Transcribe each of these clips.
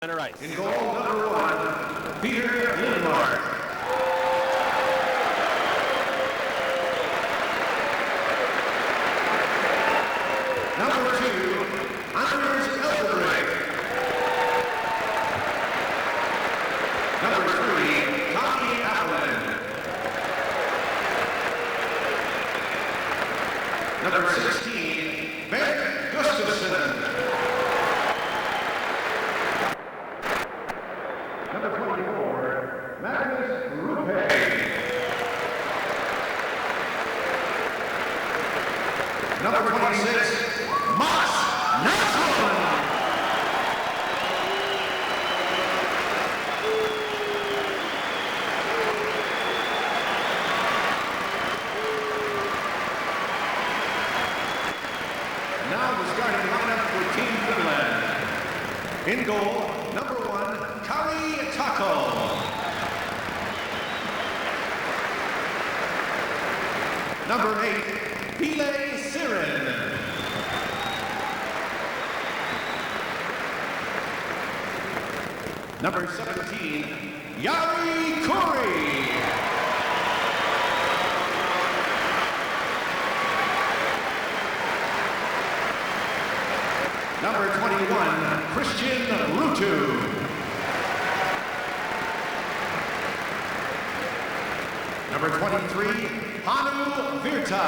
Center ice. In goal, number 1, Peter Lindmark. Number 2, Anders Elderich. Number 3, Tommy Allen. Number 16, Ben Gustafsson. Number 24, Magnus Rupe. Number 26, Mats Nassholm. Now the starting lineup for Team Finland. In goal, number 1, Kari Tako. Number 8, Pile Siren. Number 17, Jari Kurri. Number 21, Christian Rutu. Number 23, Hanu Virta.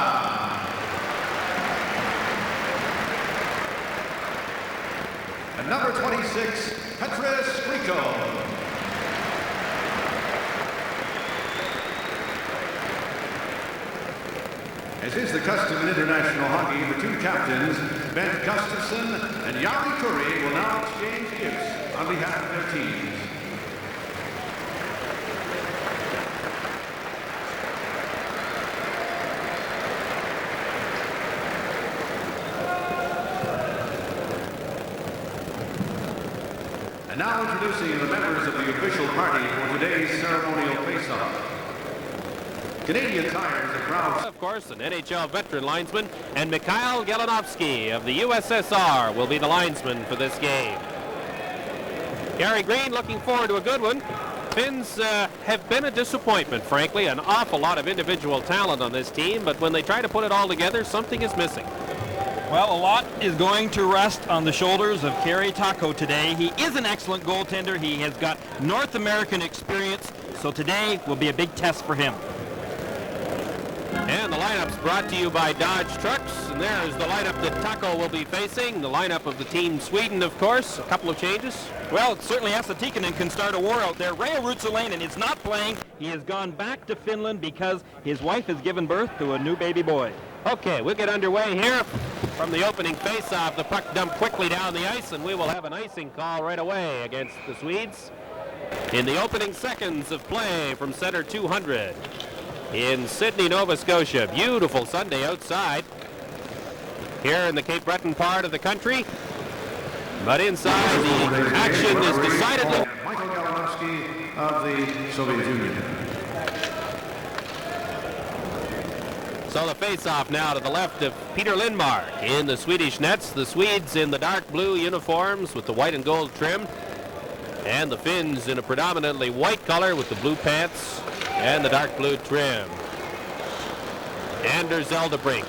And number 26, Petras Rico. As is the custom in international hockey, the two captains, Ben Gustafsson and Jari Kurri, will now exchange gifts on behalf of their teams. And now introducing the members of the official party for today's ceremonial face-off. Canadian Tires are proud. Of course, an NHL veteran linesman, and Mikhail Gelinovsky of the USSR will be the linesman for this game. Gary Green looking forward to a good one. Finns have been a disappointment, frankly. An awful lot of individual talent on this team, but when they try to put it all together, something is missing. Well, a lot is going to rest on the shoulders of Kari Tako today. He is an excellent goaltender. He has got North American experience, so today will be a big test for him. And the lineup's brought to you by Dodge Trucks, and there's the lineup that Tako will be facing. The lineup of the team Sweden, of course. A couple of changes. Well, certainly Esa Tikkanen can start a war out there. Reijo Ruotsalainen is not playing. He has gone back to Finland because his wife has given birth to a new baby boy. Okay, we'll get underway here from the opening face-off. The puck dumped quickly down the ice, and we will have an icing call right away against the Swedes. In the opening seconds of play from center 200 in Sydney, Nova Scotia. Beautiful Sunday outside here in the Cape Breton part of the country. But inside, the action is decidedly... Michael Gelinovsky of the Soviet Union. So the face-off now to the left of Peter Lindmark in the Swedish nets. The Swedes in the dark blue uniforms with the white and gold trim. And the Finns in a predominantly white color with the blue pants and the dark blue trim. Anders Eldebrink.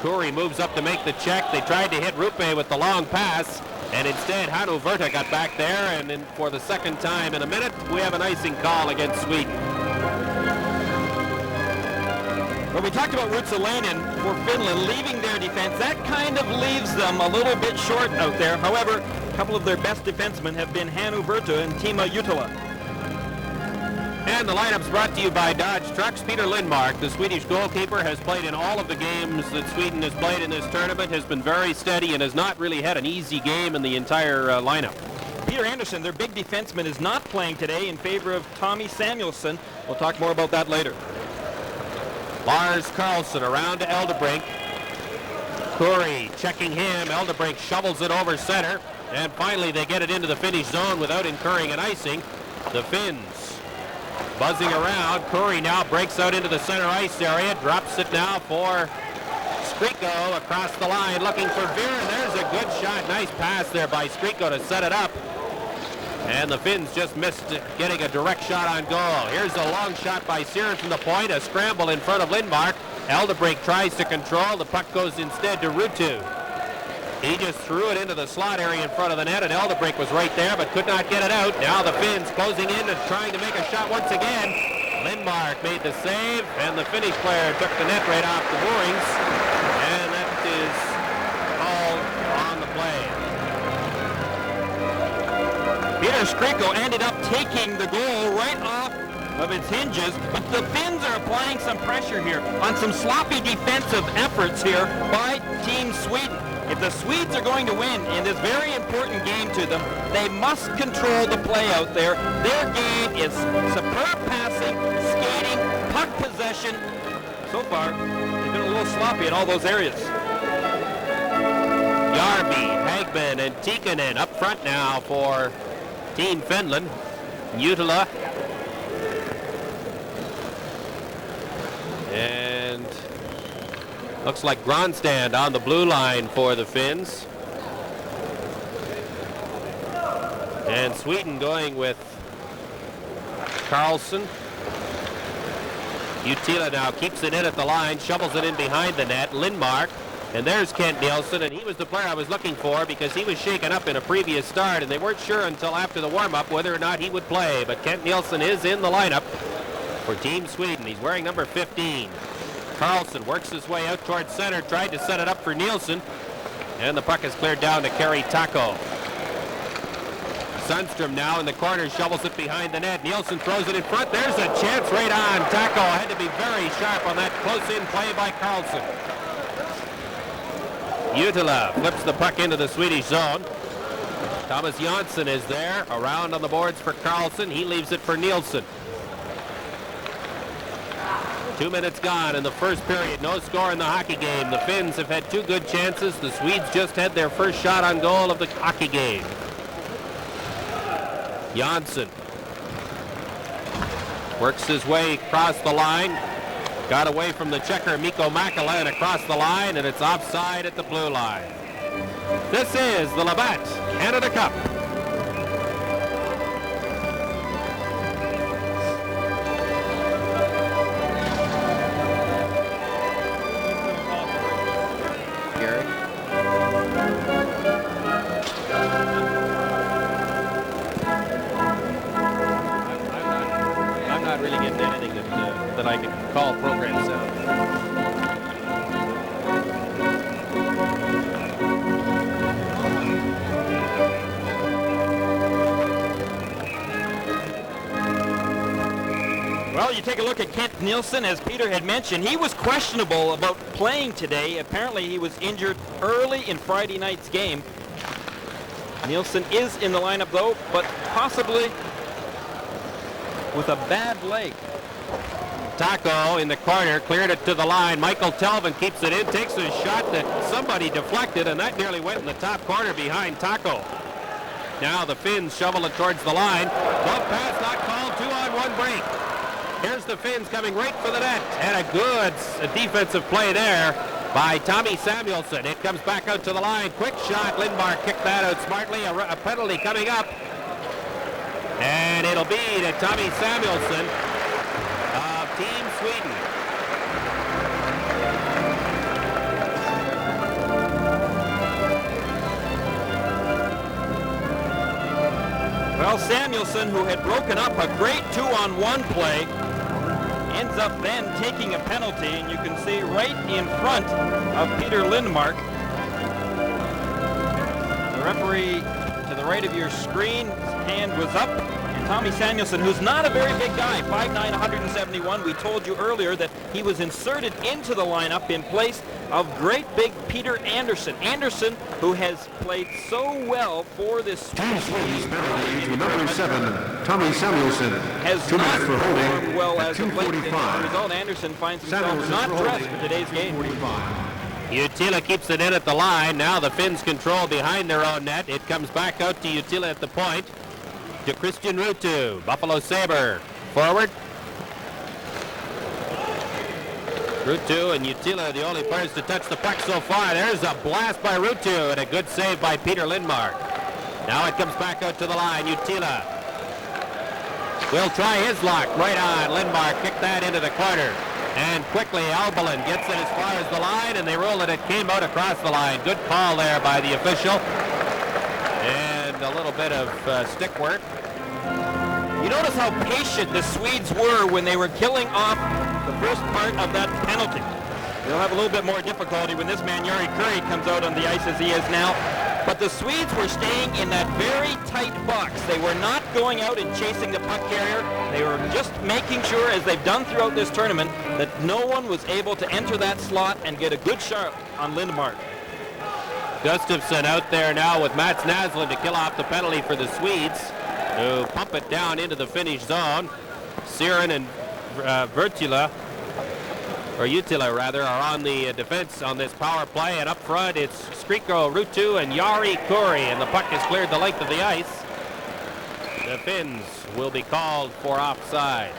Kurri moves up to make the check. They tried to hit Rupe with the long pass, and instead Hanu Virta got back there, and for the second time in a minute, we have an icing call against Sweden. Well, we talked about Ruotsalainen for Finland leaving their defense. That kind of leaves them a little bit short out there. However, a couple of their best defensemen have been Hanu Virta and Timo Jutala. And the lineup's brought to you by Dodge Trucks. Peter Lindmark, the Swedish goalkeeper, has played in all of the games that Sweden has played in this tournament, has been very steady, and has not really had an easy game in the entire lineup. Peter Anderson, their big defenseman, is not playing today in favor of Tommy Samuelsson. We'll talk more about that later. L.Kарлsson around to Eldebrink. Kurri checking him. Eldebrink shovels it over center. And finally they get it into the Finnish zone without incurring an icing. The Finns buzzing around. Kurri now breaks out into the center ice area. Drops it now for Skriko across the line looking for Viren. There's a good shot. Nice pass there by Skriko to set it up. And the Finns just missed getting a direct shot on goal. Here's a long shot by Searan from the point. A scramble in front of Lindmark. Eldebrink tries to control. The puck goes instead to Ruutu. He just threw it into the slot area in front of the net, and Eldebrink was right there but could not get it out. Now the Finns closing in and trying to make a shot once again. Lindmark made the save, and the Finnish player took the net right off the moorings. And that is all on the play. Peter Skriko ended up taking the goal right off of its hinges, but the Finns are applying some pressure here on some sloppy defensive efforts here by Team Sweden. If the Swedes are going to win in this very important game to them, they must control the play out there. Their game is superb passing, skating, puck possession. So far, they've been a little sloppy in all those areas. Järvi, Hagman, and Tikkanen up front now for Team Finland. Jutila. And looks like Gronstand on the blue line for the Finns. And Sweden going with Ä.Kkallsson. Jutila now keeps it in at the line, shovels it in behind the net. Lindmark. And there's K.Nilsson, and he was the player I was looking for because he was shaken up in a previous start, and they weren't sure until after the warm-up whether or not he would play. But K.Nilsson is in the lineup for Team Sweden. He's wearing number 15. Ä.Kарлsson works his way out towards center, tried to set it up for Nilsson, and the puck is cleared down to Kari Takko. Sundstrom now in the corner, shovels it behind the net. Nilsson throws it in front. There's a chance right on. Takko had to be very sharp on that close-in play by Ä.Kallsson. Jutila flips the puck into the Swedish zone. Thomas J.Onsson is there, around on the boards for Ä.Kallsson. He leaves it for Nilsson. 2 minutes gone in the first period. No score in the hockey game. The Finns have had 2 good chances. The Swedes just had their first shot on goal of the hockey game. J.Onsson works his way across the line. Got away from the checker Mikko Makala and across the line, and it's offside at the blue line. This is the Labatt Canada Cup. I'm not really getting anything that I can call program sound. Well, you take a look at K.Nilsson, as Peter had mentioned. He was questionable about playing today. Apparently, he was injured early in Friday night's game. Nilsson is in the lineup, though, but possibly with a bad leg. Takko in the corner, cleared it to the line. Michael Telvin keeps it in, takes a shot that somebody deflected, and that nearly went in the top corner behind Takko. Now the Finns shovel it towards the line. Glove pass not called, 2-on-1 break. Here's the Finns coming right for the net, and a good defensive play there by Tommy Samuelsson. It comes back out to the line. Quick shot. Lindmark kicked that out smartly. A penalty coming up. And it'll be to Tommy Samuelsson of Team Sweden. Well, Samuelsson, who had broken up a great 2-on-1 play, ends up then taking a penalty, and you can see right in front of Peter Lindmark. The referee to the right of your screen, his hand was up, and Tommy Samuelsson, who's not a very big guy, 5'9", 171. We told you earlier that he was inserted into the lineup in place of great big Peter Andersson. Andersson, who has played so well for this Team Sweden's penalty to number 7, Tommy Samuelsson. has 2 not minutes for holding performed well at as of late. As a 2:45. result, Andersson finds himself Samuelsson not for dressed holding for today's at game. 2:45. Utila keeps it in at the line. Now the Finns control behind their own net. It comes back out to Utila at the point. To Christian Ruutu. Buffalo Sabre forward. Ruutu and Utila are the only players to touch the puck so far. There's a blast by Ruutu and a good save by Peter Lindmark. Now it comes back out to the line. Utila will try his luck. Right on. Lindmark kicked that into the corner. And quickly Albalin gets it as far as the line, and they rule it. It came out across the line. Good call there by the official. And a little bit of stick work. You notice how patient the Swedes were when they were killing off the first part of that penalty. They'll have a little bit more difficulty when this man, Jari Kurri, comes out on the ice as he is now. But the Swedes were staying in that very tight box. They were not going out and chasing the puck carrier. They were just making sure, as they've done throughout this tournament, that no one was able to enter that slot and get a good shot on Lindmark. Gustafsson out there now with Mats Naslund to kill off the penalty for the Swedes, who pump it down into the Finnish zone. Siren and Utila rather, are on the defense on this power play, and up front it's Skriko Ruutu and Jari Kurri, and the puck has cleared the length of the ice. The Finns will be called for offside.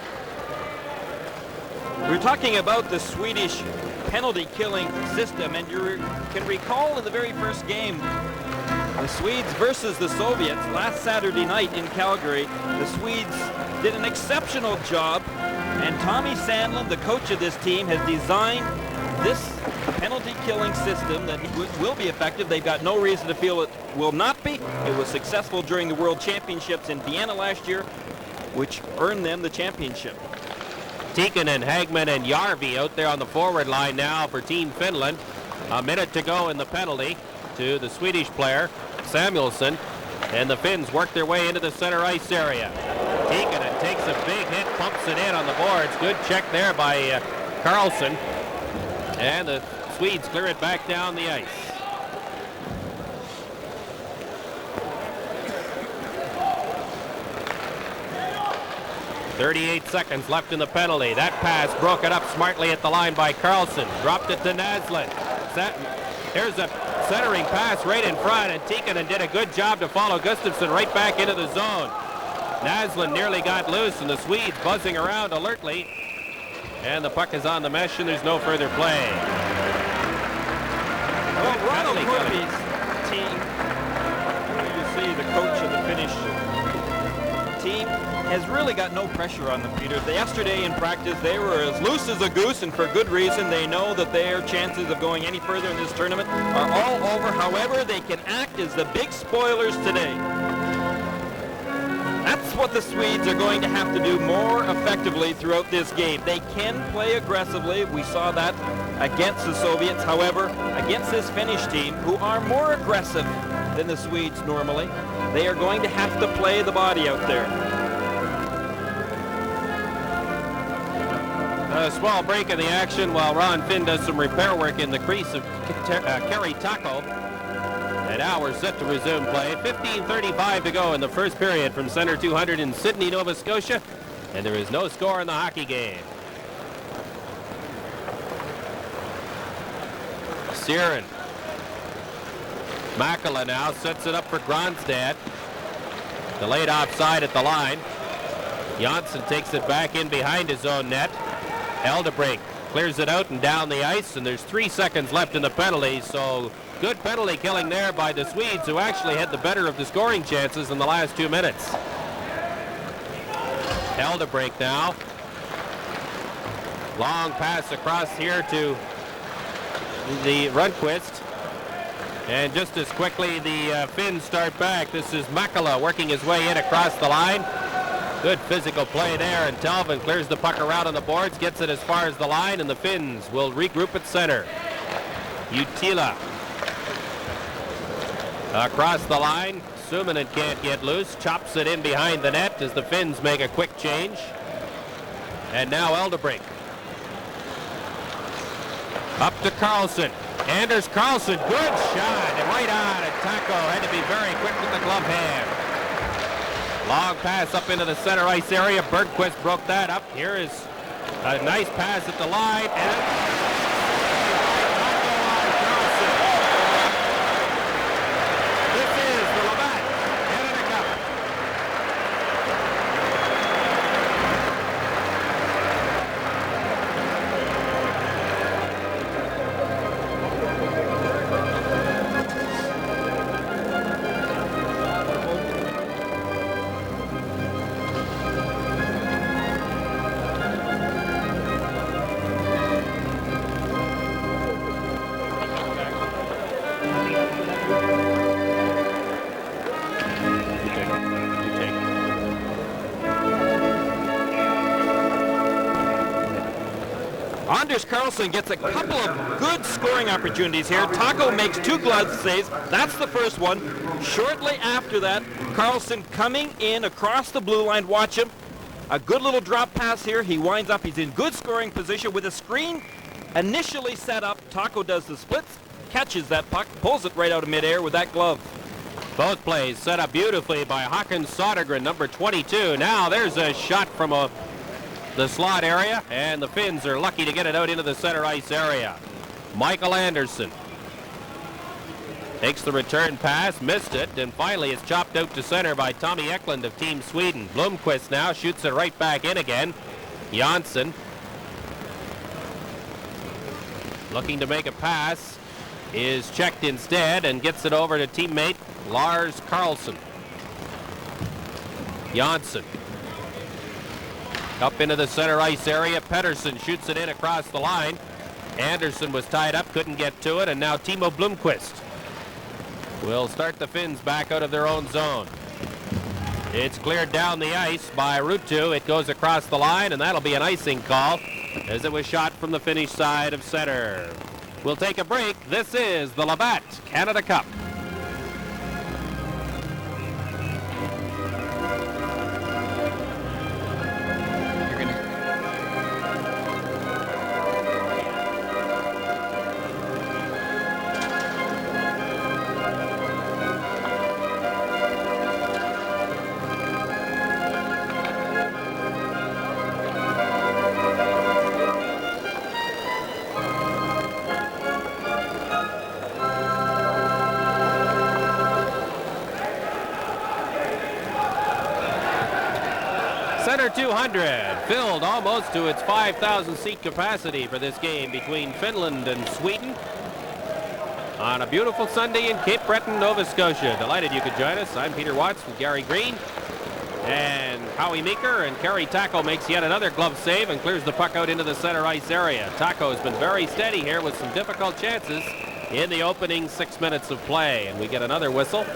We're talking about the Swedish penalty killing system, and you can recall in the very first game, the Swedes versus the Soviets last Saturday night in Calgary. The Swedes did an exceptional job, and Tommy Sandlin, the coach of this team, has designed this penalty killing system that will be effective. They've got no reason to feel it will not be. It was successful during the World Championships in Vienna last year, which earned them the championship. Tikkanen, Hagman, and Järvi out there on the forward line now for Team Finland. A minute to go in the penalty to the Swedish player, Samuelsson, and the Finns work their way into the center ice area. Tikkanen takes a big hit, pumps it in on the boards. Good check there by Ä.Kарлsson, and the Swedes clear it back down the ice. .38 seconds left in the penalty. That pass broken up smartly at the line by Ä.Kарлsson. Dropped it to Naslund. Here's a centering pass right in front, and Tikkanen did a good job to follow Gustafsson right back into the zone. Naslund nearly got loose, and the Swedes buzzing around alertly. And the puck is on the mesh, and there's no further play. Well, Ronald Corby's team, you see the coach of the Finnish team, has really got no pressure on them, Peter. Yesterday in practice, they were as loose as a goose, and for good reason. They know that their chances of going any further in this tournament are all over. However, they can act as the big spoilers today. That's what the Swedes are going to have to do more effectively throughout this game. They can play aggressively. We saw that against the Soviets. However, against this Finnish team, who are more aggressive than the Swedes normally, they are going to have to play the body out there. A small break in the action while Ron Finn does some repair work in the crease of Kari Taco. And now we're set to resume play. 15:35 to go in the first period from Center 200 in Sydney, Nova Scotia. And there is no score in the hockey game. Siren. Makala now sets it up for Gronstad. Delayed offside at the line. J.Onsson takes it back in behind his own net. Eldebrink clears it out and down the ice, and there's 3 seconds left in the penalty, so good penalty killing there by the Swedes, who actually had the better of the scoring chances in the last 2 minutes. Eldebrink now. Long pass across here to the Rundqvist. And just as quickly the Finns start back. This is Makala working his way in across the line. Good physical play there, and Talvin clears the puck around on the boards, gets it as far as the line, and the Finns will regroup at center. Utila across the line. Suominen can't get loose, chops it in behind the net as the Finns make a quick change. And now Eldebrink. Up to Ä.Kарлsson. Anders Ä.Kарлsson, good shot, and right on, and Taco had to be very quick with the glove hand. Long pass up into the center ice area. Bergqvist broke that up. Here is a nice pass at the line. And this is the Labatt Canada Cup. Anders Л.Карлссон gets a couple of good scoring opportunities here. Taco makes 2 glove saves. That's the first one. Shortly after that, Л.Карлsson coming in across the blue line. Watch him. A good little drop pass here. He winds up. He's in good scoring position with a screen initially set up. Taco does the splits, catches that puck, pulls it right out of midair with that glove. Both plays set up beautifully by Håkan Sodergren, number 22. Now there's a shot from the slot area, and the Finns are lucky to get it out into the center ice area. М.Андерсson takes the return pass, missed it, and finally it's chopped out to center by Т.Эклунд of Team Sweden. Blomqvist now shoots it right back in again. J.Onsson looking to make a pass, is checked instead and gets it over to teammate L.Kársson. J.Onsson up into the center ice area. Pettersson shoots it in across the line. Andersson was tied up, couldn't get to it, and now Timo Blomqvist will start the Finns back out of their own zone. It's cleared down the ice by Ruutu. It goes across the line, and that'll be an icing call as it was shot from the Finnish side of center. We'll take a break. This is the Labatt Canada Cup. Center 200 filled almost to its 5,000 seat capacity for this game between Finland and Sweden on a beautiful Sunday in Cape Breton, Nova Scotia. Delighted you could join us. I'm Peter Watts with Gary Green and Howie Meeker, and Kerry Taco makes yet another glove save and clears the puck out into the center ice area. Taco has been very steady here with some difficult chances in the opening 6 minutes of play, and we get another whistle.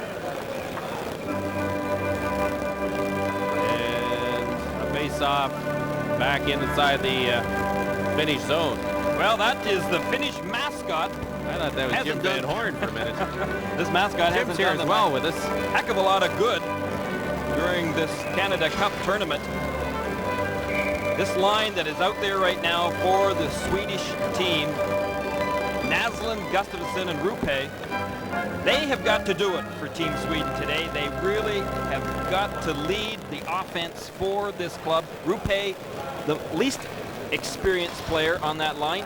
Off back inside the Finnish zone. Well, that is the Finnish mascot. I thought that was Jim Van Horn for a minute. This mascot hasn't here done as well with us. Heck of a lot of good during this Canada Cup tournament. This line that is out there right now for the Swedish team, Naslund, Gustafsson, and Rupe, they have got to do it for Team Sweden today. They really have got to lead the offense for this club. Rupe, the least experienced player on that line.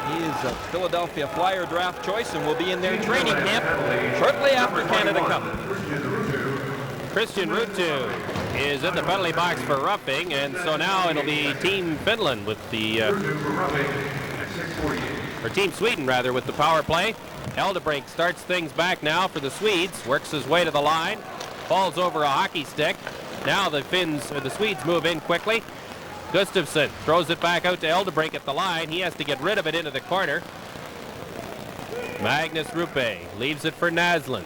He is a Philadelphia Flyer draft choice and will be in their training camp shortly after Canada Cup. Christian Ruutu is in the penalty box for roughing, and so now it'll be Team Finland with the or Team Sweden rather with the power play. Eldebrink starts things back now for the Swedes, works his way to the line, falls over a hockey stick. Now the Swedes move in quickly. Gustafsson throws it back out to Eldebrink at the line. He has to get rid of it into the corner. Magnus Rupe leaves it for Naslund.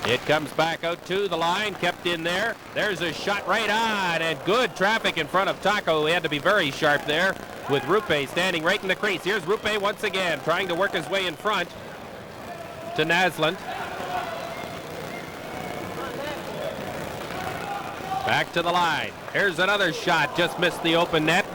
It comes back out to the line, kept in there. There's a shot right on, and good traffic in front of Taco. He had to be very sharp there with Rupe standing right in the crease. Here's Rupe once again, trying to work his way in front to Naslund. Back to the line. Here's another shot, just missed the open net.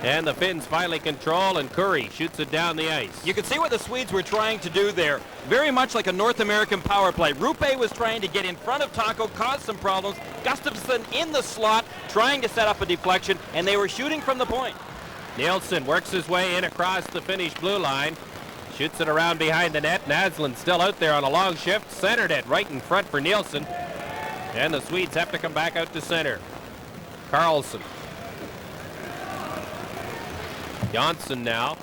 And the Finns finally control, and Curry shoots it down the ice. You can see what the Swedes were trying to do there. Very much like a North American power play. Rupe was trying to get in front of Taco, cause some problems. Gustafsson in the slot, trying to set up a deflection, and they were shooting from the point. Nilsson works his way in across the Finnish blue line. Shoots it around behind the net. Naslund still out there on a long shift. Centered it right in front for Nilsson. And the Swedes have to come back out to center. J.Onsson. J.Onsson now.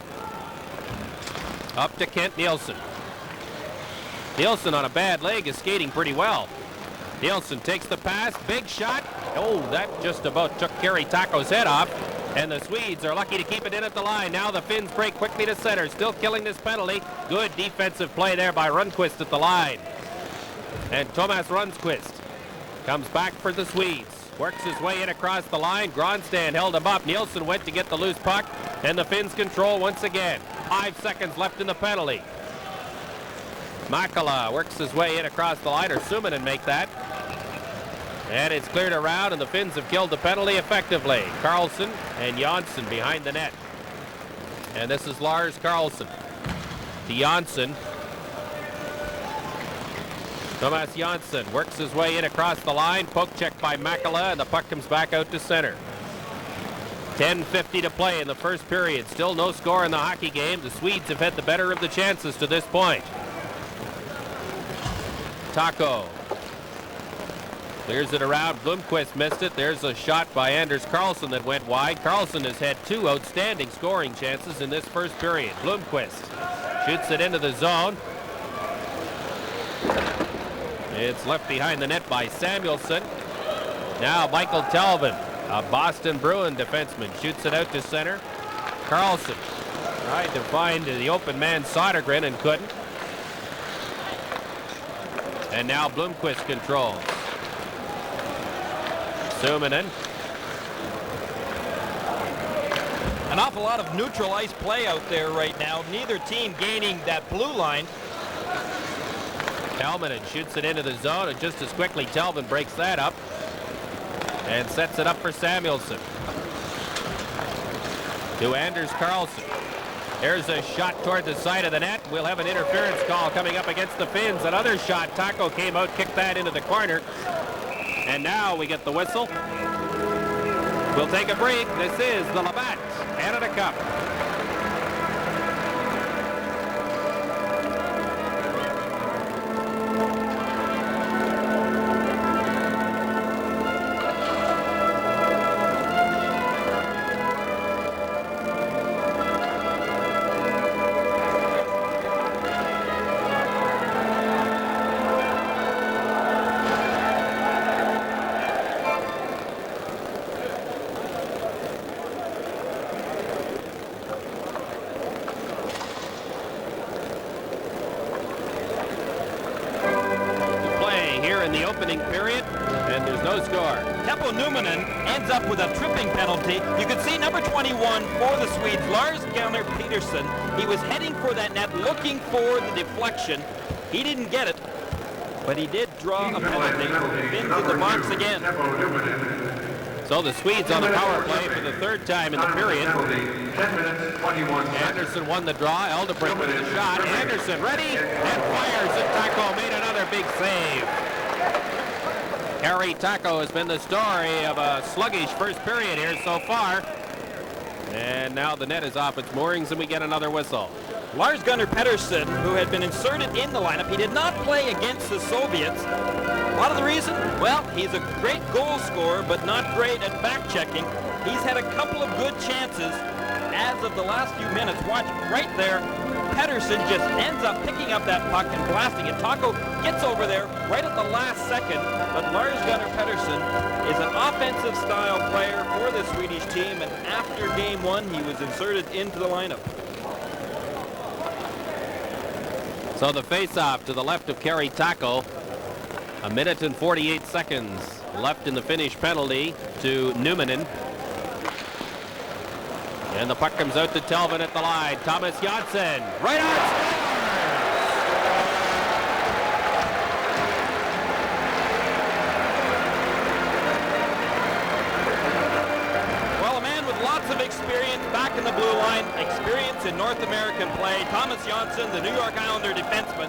Up to K.Nilsson. Nilsson on a bad leg is skating pretty well. Nilsson takes the pass. Big shot. Oh, that just about took Kerry Taco's head off. And the Swedes are lucky to keep it in at the line. Now the Finns break quickly to center. Still killing this penalty. Good defensive play there by Rundqvist at the line. And Thomas Rundqvist comes back for the Swedes. works his way in across the line. Gronstrand held him up. Nilsson went to get the loose puck, and the Finns control once again. 5 seconds left in the penalty. Makala works his way in across the line, or Suominen make that. And it's cleared around, and the Finns have killed the penalty effectively. Karlsson and J.Onsson behind the net. And this is L.Kарлsson. To J.Onsson. Thomas J.Onsson works his way in across the line. Poke check by Makala, and the puck comes back out to center. 10:50 to play in the first period. Still no score in the hockey game. The Swedes have had the better of the chances to this point. Taco clears it around. Blomqvist missed it. There's a shot by Anders Karlsson that went wide. Karlsson has had 2 outstanding scoring chances in this first period. Blomqvist shoots it into the zone. It's left behind the net by Samuelsson. Now Michael Talvin, a Boston Bruin defenseman, shoots it out to center. Karlsson tried to find the open man Sodergren and couldn't. And now Blomqvist controls. Suominen. An awful lot of neutral ice play out there right now. Neither team gaining that blue line. Helminen shoots it into the zone, and just as quickly Talvin breaks that up and sets it up for Samuelsson. To Anders Karlsson. There's a shot toward the side of the net. We'll have an interference call coming up against the Finns. Another shot. Taco came out, kicked that into the corner. And now we get the whistle. We'll take a break. This is the Labatt Canada Cup. Ends up with a tripping penalty. You can see number 21 for the Swedes, Lars-Gunnar Peterson. He was heading for that net, looking for the deflection. He didn't get it, but he did draw a penalty. Finns in the box again. So the Swedes on the power play for the 3rd time in the period. Andersson won the draw. Eldebrink with the shot. Andersson ready and fires, and Taco made another big save. Harry Taco has been the story of a sluggish first period here so far. And now the net is off its moorings, and we get another whistle. Lars-Gunnar Peterson, who had been inserted in the lineup, he did not play against the Soviets. A lot of the reason? Well, he's a great goal scorer, but not great at back-checking. He's had a couple of good chances as of the last few minutes. Watch right there. Pedersen just ends up picking up that puck and blasting it. Taco gets over there right at the last second, but Lars-Gunnar Pedersen is an offensive style player for the Swedish team, and after game 1 he was inserted into the lineup. So the face-off to the left of Kari Taco. 1 minute and 48 seconds left in the Finnish penalty to Numminen. And the puck comes out to Talvin at the line. Thomas J.Onsson, right on, Well, a man with lots of experience back in the blue line, experience in North American play. Thomas J.Onsson, the New York Islander defenseman,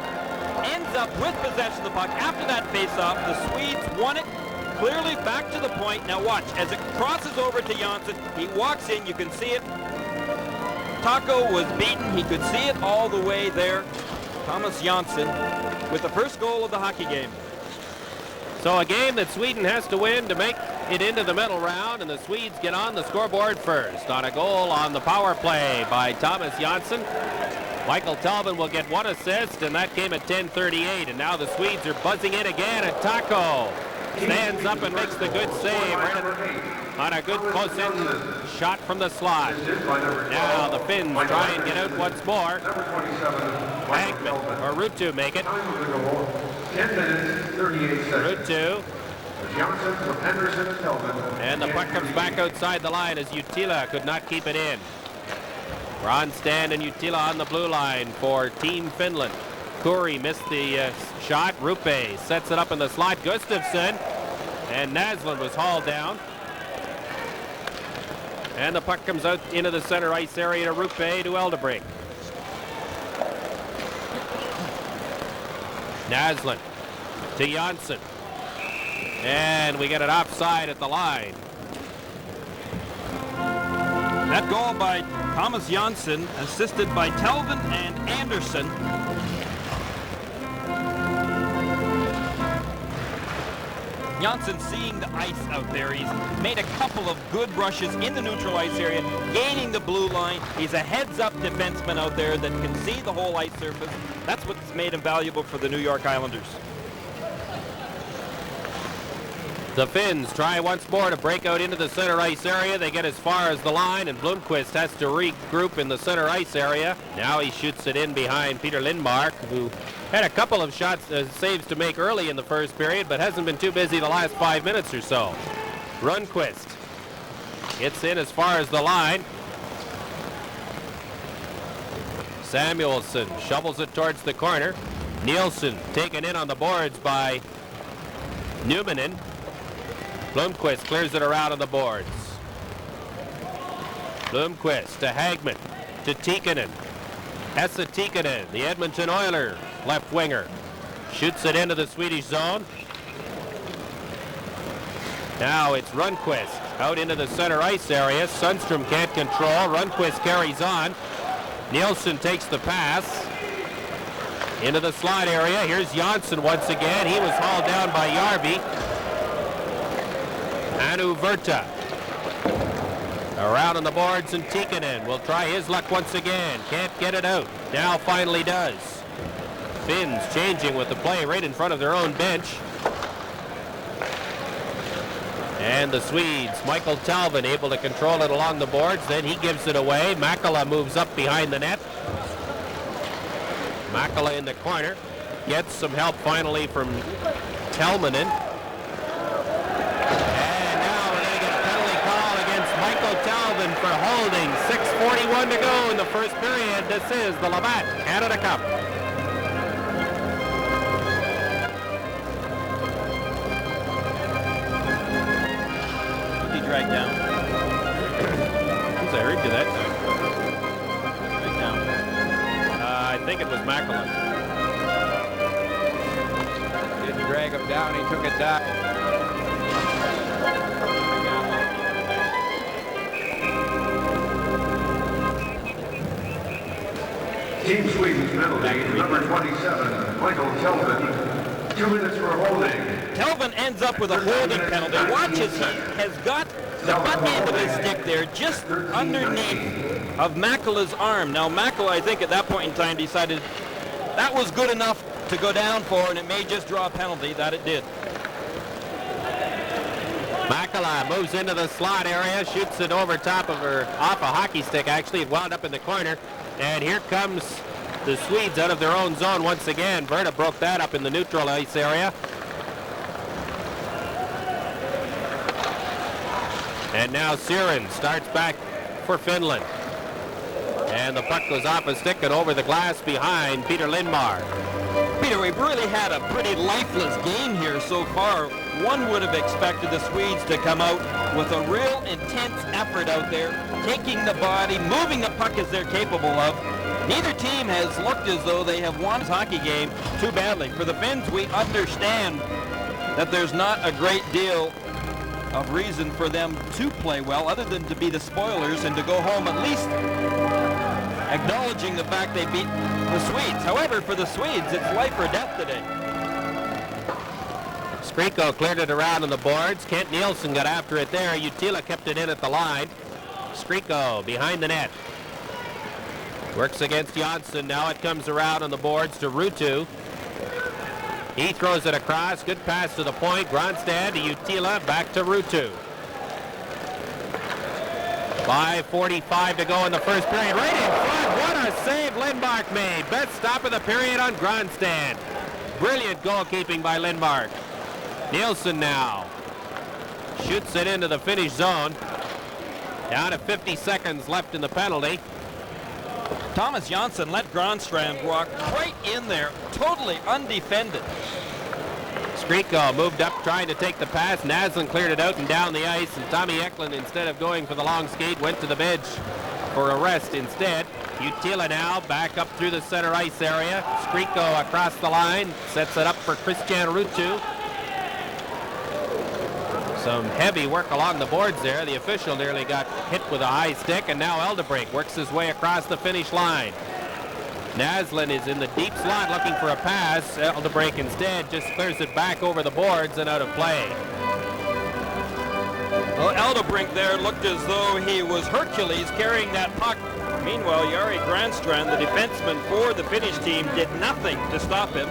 ends up with possession of the puck. After that face-off, the Swedes won it. Clearly back to the point. Now watch, as it crosses over to J.Onsson, he walks in, you can see it. Taco was beaten, he could see it all the way there. Thomas J.Onsson with the first goal of the hockey game. So a game that Sweden has to win to make it into the medal round, and the Swedes get on the scoreboard first on a goal on the power play by Thomas J.Onsson. Michael Talvin will get 1 assist, and that came at 10:38, and now the Swedes are buzzing in again, and Taco stands up and makes the good save right on a good close-in shot from the slot. Now the Finns try and get out once more. Bankman or Ruutu make it. Ruutu And the puck comes back outside the line as Uttila could not keep it in. Ronstand and Uttila on the blue line for Team Finland. Kuri missed the shot. Rupe sets it up in the slot. Gustafsson and Naslund was hauled down. And the puck comes out into the center ice area to Rupe to Eldebring. Naslund to J.Onsson. And we get it offside at the line. That goal by Thomas J.Onsson, assisted by Telvin and Andersson. J.Onsson seeing the ice out there. He's made a couple of good rushes in the neutral ice area, gaining the blue line. He's a heads-up defenseman out there that can see the whole ice surface. That's what's made him valuable for the New York Islanders. The Finns try once more to break out into the center ice area. They get as far as the line, and Blomqvist has to regroup in the center ice area. Now he shoots it in behind Peter Lindmark, who had a couple of saves to make early in the first period, but hasn't been too busy the last 5 minutes or so. Rundqvist gets in as far as the line. Samuelsson shovels it towards the corner. Nilsson taken in on the boards by Numanen. Blomqvist clears it around on the boards. Blomqvist to Hagman, to Tikkanen. Esa Tikkanen, the Edmonton Oiler left winger, shoots it into the Swedish zone. Now it's Rundqvist out into the center ice area. Sundstrom can't control. Rundqvist carries on. Nilsson takes the pass into the slot area. Here's J.Onsson once again. He was hauled down by Järvi. Anu Virta around on the boards, and Tikkanen will try his luck once again. Can't get it out. Now finally does. Finns changing with the play right in front of their own bench. And the Swedes, Michael Talvin, able to control it along the boards. Then he gives it away. Makala moves up behind the net. Makala in the corner. Gets some help finally from Telmanen. Talvin for holding. 6:41 to go in the first period. This is the Labatt Canada Cup. He dragged down. Who's I heard you that time? Dragged down. I think it was Makala. Didn't drag him down. He took it down. Team Sweden's penalty, number 27, Michael Telvin. 2 minutes for holding. Telvin ends up with a holding penalty. Watch as he has got the butt end of his stick there just underneath of Makala's arm. Now Makala, I think at that point in time, decided that was good enough to go down for, and it may just draw a penalty. That it did. Makala moves into the slot area, shoots it over top of her, off a hockey stick actually. It wound up in the corner. And here comes the Swedes out of their own zone once again. Verta broke that up in the neutral ice area. And now Siren starts back for Finland. And the puck goes off a stick and over the glass behind Peter Lindmark. Peter, we've really had a pretty lifeless game here so far. One would have expected the Swedes to come out with a real intense effort out there, taking the body, moving the puck as they're capable of. Neither team has looked as though they have won this hockey game too badly. For the Finns, we understand that there's not a great deal of reason for them to play well other than to be the spoilers and to go home at least acknowledging the fact they beat the Swedes. However, for the Swedes, it's life or death today. Skriko cleared it around on the boards. K.Nilsson got after it there. Uttila kept it in at the line. Skriko behind the net. Works against J.Onsson. Now it comes around on the boards to Ruutu. He throws it across. Good pass to the point. Gronstad to Uttila. Back to Ruutu. 5:45 to go in the first period. Right in front. What a save Lindmark made. Best stop of the period on Gronstad. Brilliant goalkeeping by Lindmark. Nilsson now shoots it into the Finnish zone. Down to 50 seconds left in the penalty. Т.Йонссон let Granstrand walk right in there, totally undefended. Skriko moved up trying to take the pass. Naslund cleared it out and down the ice, and Tommy Eklund, instead of going for the long skate, went to the bench for a rest instead. Utila now back up through the center ice area. Skriko across the line, sets it up for Christian Ruutu. Some heavy work along the boards there. The official nearly got hit with a high stick, and now Eldebrink works his way across the finish line. Naslund is in the deep slot looking for a pass. Eldebrink instead just clears it back over the boards and out of play. Well, Eldebrink there looked as though he was Hercules carrying that puck. Meanwhile, Jari Granstrand, the defenseman for the Finnish team, did nothing to stop him.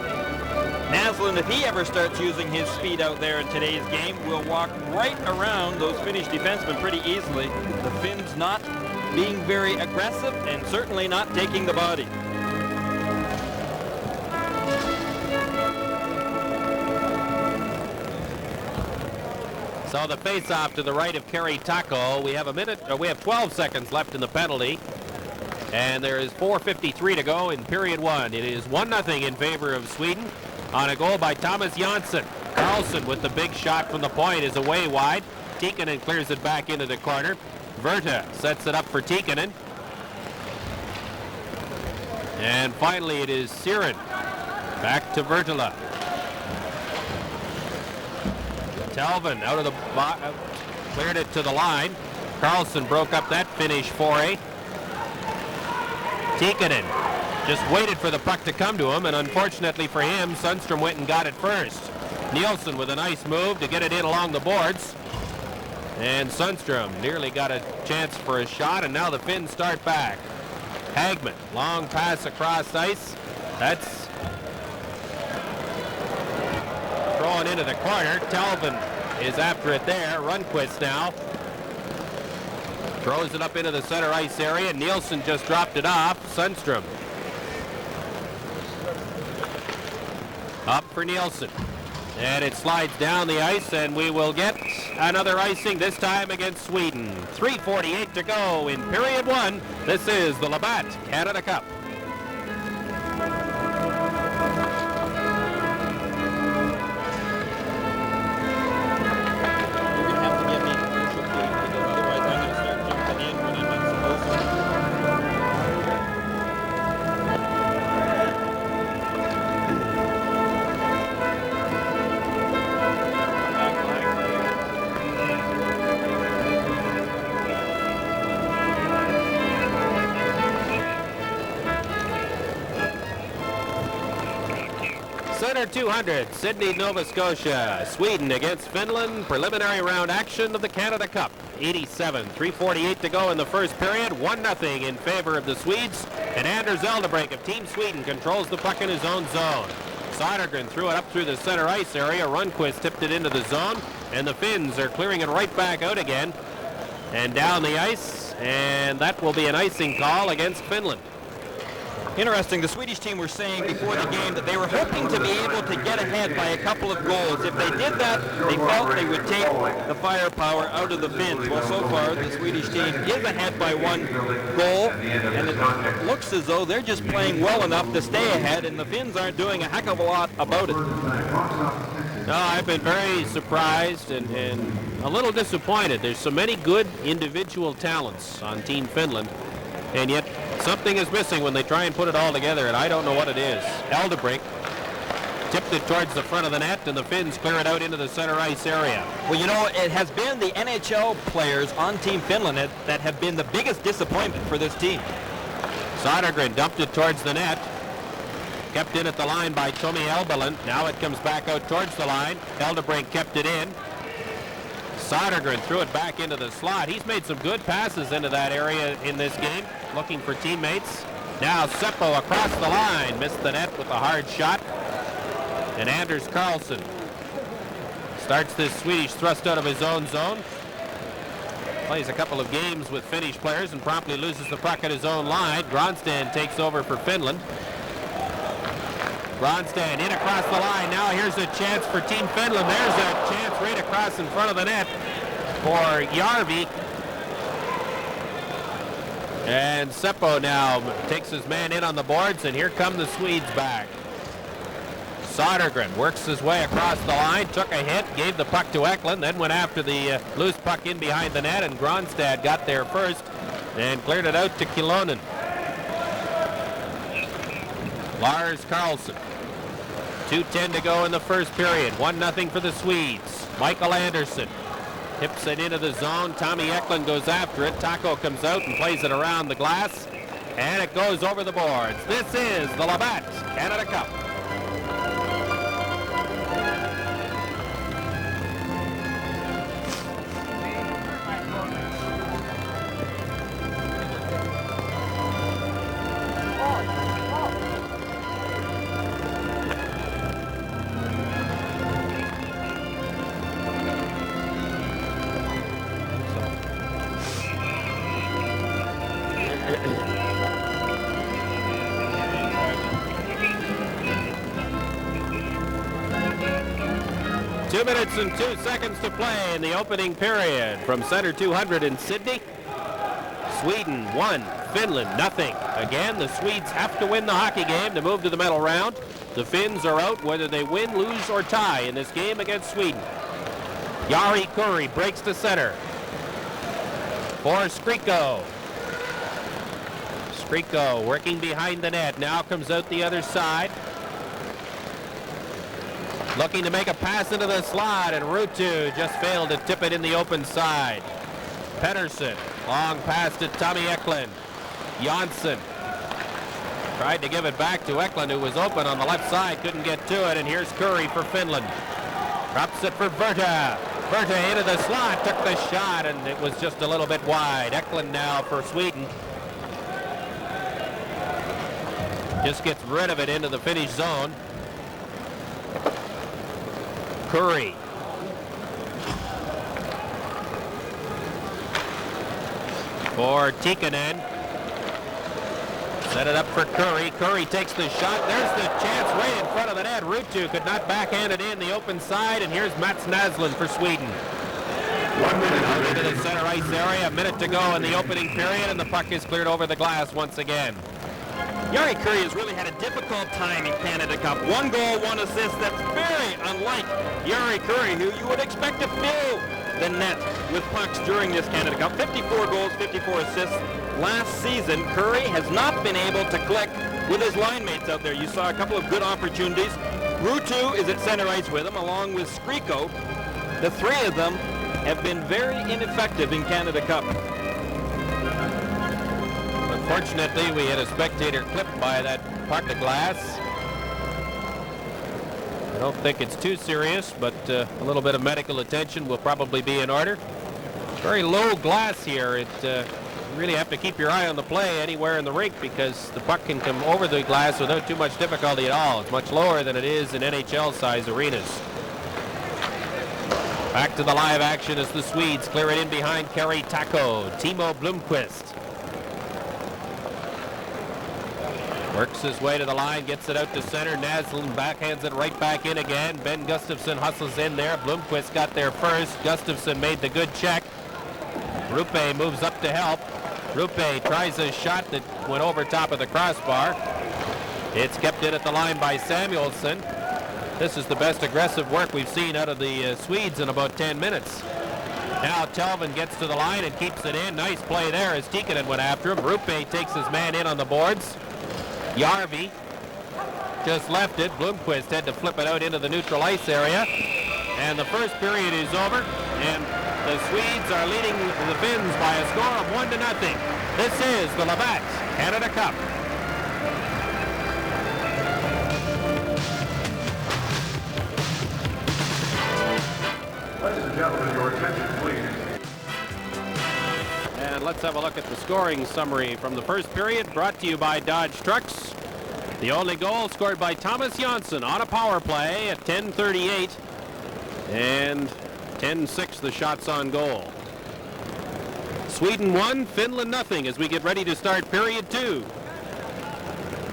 Naslund, if he ever starts using his speed out there in today's game, will walk right around those Finnish defensemen pretty easily. The Finns not being very aggressive and certainly not taking the body. So the face-off to the right of Kari Tako. We have 12 seconds left in the penalty. And there is 4:53 to go in period one. It is 1-0 in favor of Sweden on a goal by Thomas Jonsson. Karlsson with the big shot from the point is away wide. Tikkanen clears it back into the corner. Virta sets it up for Tikkanen. And finally it is Siren. Back to Virtala. Talvin out of the cleared it to the line. Karlsson broke up that Finnish foray. Tikkanen just waited for the puck to come to him, and unfortunately for him, Sundstrom went and got it first. Nilsson with a nice move to get it in along the boards. And Sundstrom nearly got a chance for a shot, and now the Finns start back. Hagman, long pass across ice. That's thrown into the corner. Talvin is after it there. Rundqvist now throws it up into the center ice area. Nilsson just dropped it off. Sundstrom up for Nilsson. And it slides down the ice, and we will get another icing, this time against Sweden. 3:48 to go in period one. This is the Labatt Canada Cup. Center 200, Sydney, Nova Scotia. Sweden against Finland. Preliminary round action of the Canada Cup. 87, 3:48 to go in the first period. 1-0 in favor of the Swedes. And Anders Eldebrink of Team Sweden controls the puck in his own zone. Sodergren threw it up through the center ice area. Rundqvist tipped it into the zone. And the Finns are clearing it right back out again. And down the ice. And that will be an icing call against Finland. Interesting, the Swedish team were saying before the game that they were hoping to be able to get ahead by a couple of goals. If they did that, they felt they would take the firepower out of the Finns. Well, so far, the Swedish team is ahead by 1 goal, and it looks as though they're just playing well enough to stay ahead, and the Finns aren't doing a heck of a lot about it. No, I've been very surprised and a little disappointed. There's so many good individual talents on Team Finland, and yet something is missing when they try and put it all together, and I don't know what it is. Eldebrink tipped it towards the front of the net, and the Finns clear it out into the center ice area. Well, you know, it has been the NHL players on Team Finland that have been the biggest disappointment for this team. Sodergren dumped it towards the net. Kept in at the line by Tomi Elbelin. Now it comes back out towards the line. Eldebrink kept it in. Sodergren threw it back into the slot. He's made some good passes into that area in this game, looking for teammates. Now Seppo across the line, missed the net with a hard shot. And Anders Karlsson starts this Swedish thrust out of his own zone. Plays a couple of games with Finnish players and promptly loses the puck at his own line. Gronstrand takes over for Finland. Gronstad in across the line. Now here's a chance for Team Finland. There's a chance right across in front of the net for Järvi. And Seppo now takes his man in on the boards, and here come the Swedes back. Sodergren works his way across the line, took a hit, gave the puck to Eklund, then went after the loose puck in behind the net, and Gronstad got there first and cleared it out to Kilonen. L.Kарлsson. 2:10 to go in the first period. 1-0 for the Swedes. Michael Andersson tips it into the zone. Tommy Eklund goes after it. Taco comes out and plays it around the glass, and it goes over the boards. This is the Labatt Canada Cup. Minutes and 2 seconds to play in the opening period. From Center 200 in Sydney, Sweden 1, Finland 0. Again, the Swedes have to win the hockey game to move to the medal round. The Finns are out whether they win, lose, or tie in this game against Sweden. Jari Kurri breaks to center for Skriko. Skriko working behind the net, now comes out the other side. Looking to make a pass into the slot, and Ruutu just failed to tip it in the open side. Pettersson, long pass to Tommy Eklund. J.Onsson tried to give it back to Eklund, who was open on the left side, couldn't get to it, and here's Kurri for Finland. Drops it for Virta. Virta into the slot, took the shot, and it was just a little bit wide. Eklund now for Sweden. Just gets rid of it into the Finnish zone. Kurri. For Tikkanen. Set it up for Kurri. Kurri takes the shot. There's the chance right in front of the net. Ruutu could not backhand it in the open side, and here's Mats Naslund for Sweden. 1 minute out into the center ice area. A minute to go in the opening period, and the puck is cleared over the glass once again. Jari Kurri has really had a difficult time in Canada Cup. 1 goal, 1 assist. That's very unlike Jari Kurri, who you would expect to fill the net with pucks during this Canada Cup. 54 goals, 54 assists. Last season, Kurri has not been able to click with his line mates out there. You saw a couple of good opportunities. Ruutu is at center ice with him, along with Skriko. The three of them have been very ineffective in Canada Cup. Unfortunately, we had a spectator clipped by that puck of glass. I don't think it's too serious, but a little bit of medical attention will probably be in order. Very low glass here. You really have to keep your eye on the play anywhere in the rink, because the puck can come over the glass without too much difficulty at all. It's much lower than it is in NHL-size arenas. Back to the live action as the Swedes clear it in behind Kari Taco. Timo Blomqvist works his way to the line, gets it out to center. Naslund backhands it right back in again. Ben Gustafsson hustles in there. Blomqvist got there first. Gustafsson made the good check. Rupe moves up to help. Rupe tries a shot that went over top of the crossbar. It's kept in at the line by Samuelsson. This is the best aggressive work we've seen out of the Swedes in about 10 minutes. Now Telvin gets to the line and keeps it in. Nice play there as Tikkanen went after him. Rupe takes his man in on the boards. Järvi just left it. Blomqvist had to flip it out into the neutral ice area. And the first period is over, and the Swedes are leading the Finns by a score of 1-0. This is the Labatt Canada Cup. Ladies and gentlemen, your attention, please. And let's have a look at the scoring summary from the first period, brought to you by Dodge Trucks. The only goal scored by Thomas J.Onsson on a power play at 10:38, and 10:06 the shots on goal. Sweden 1, Finland 0 as we get ready to start period 2.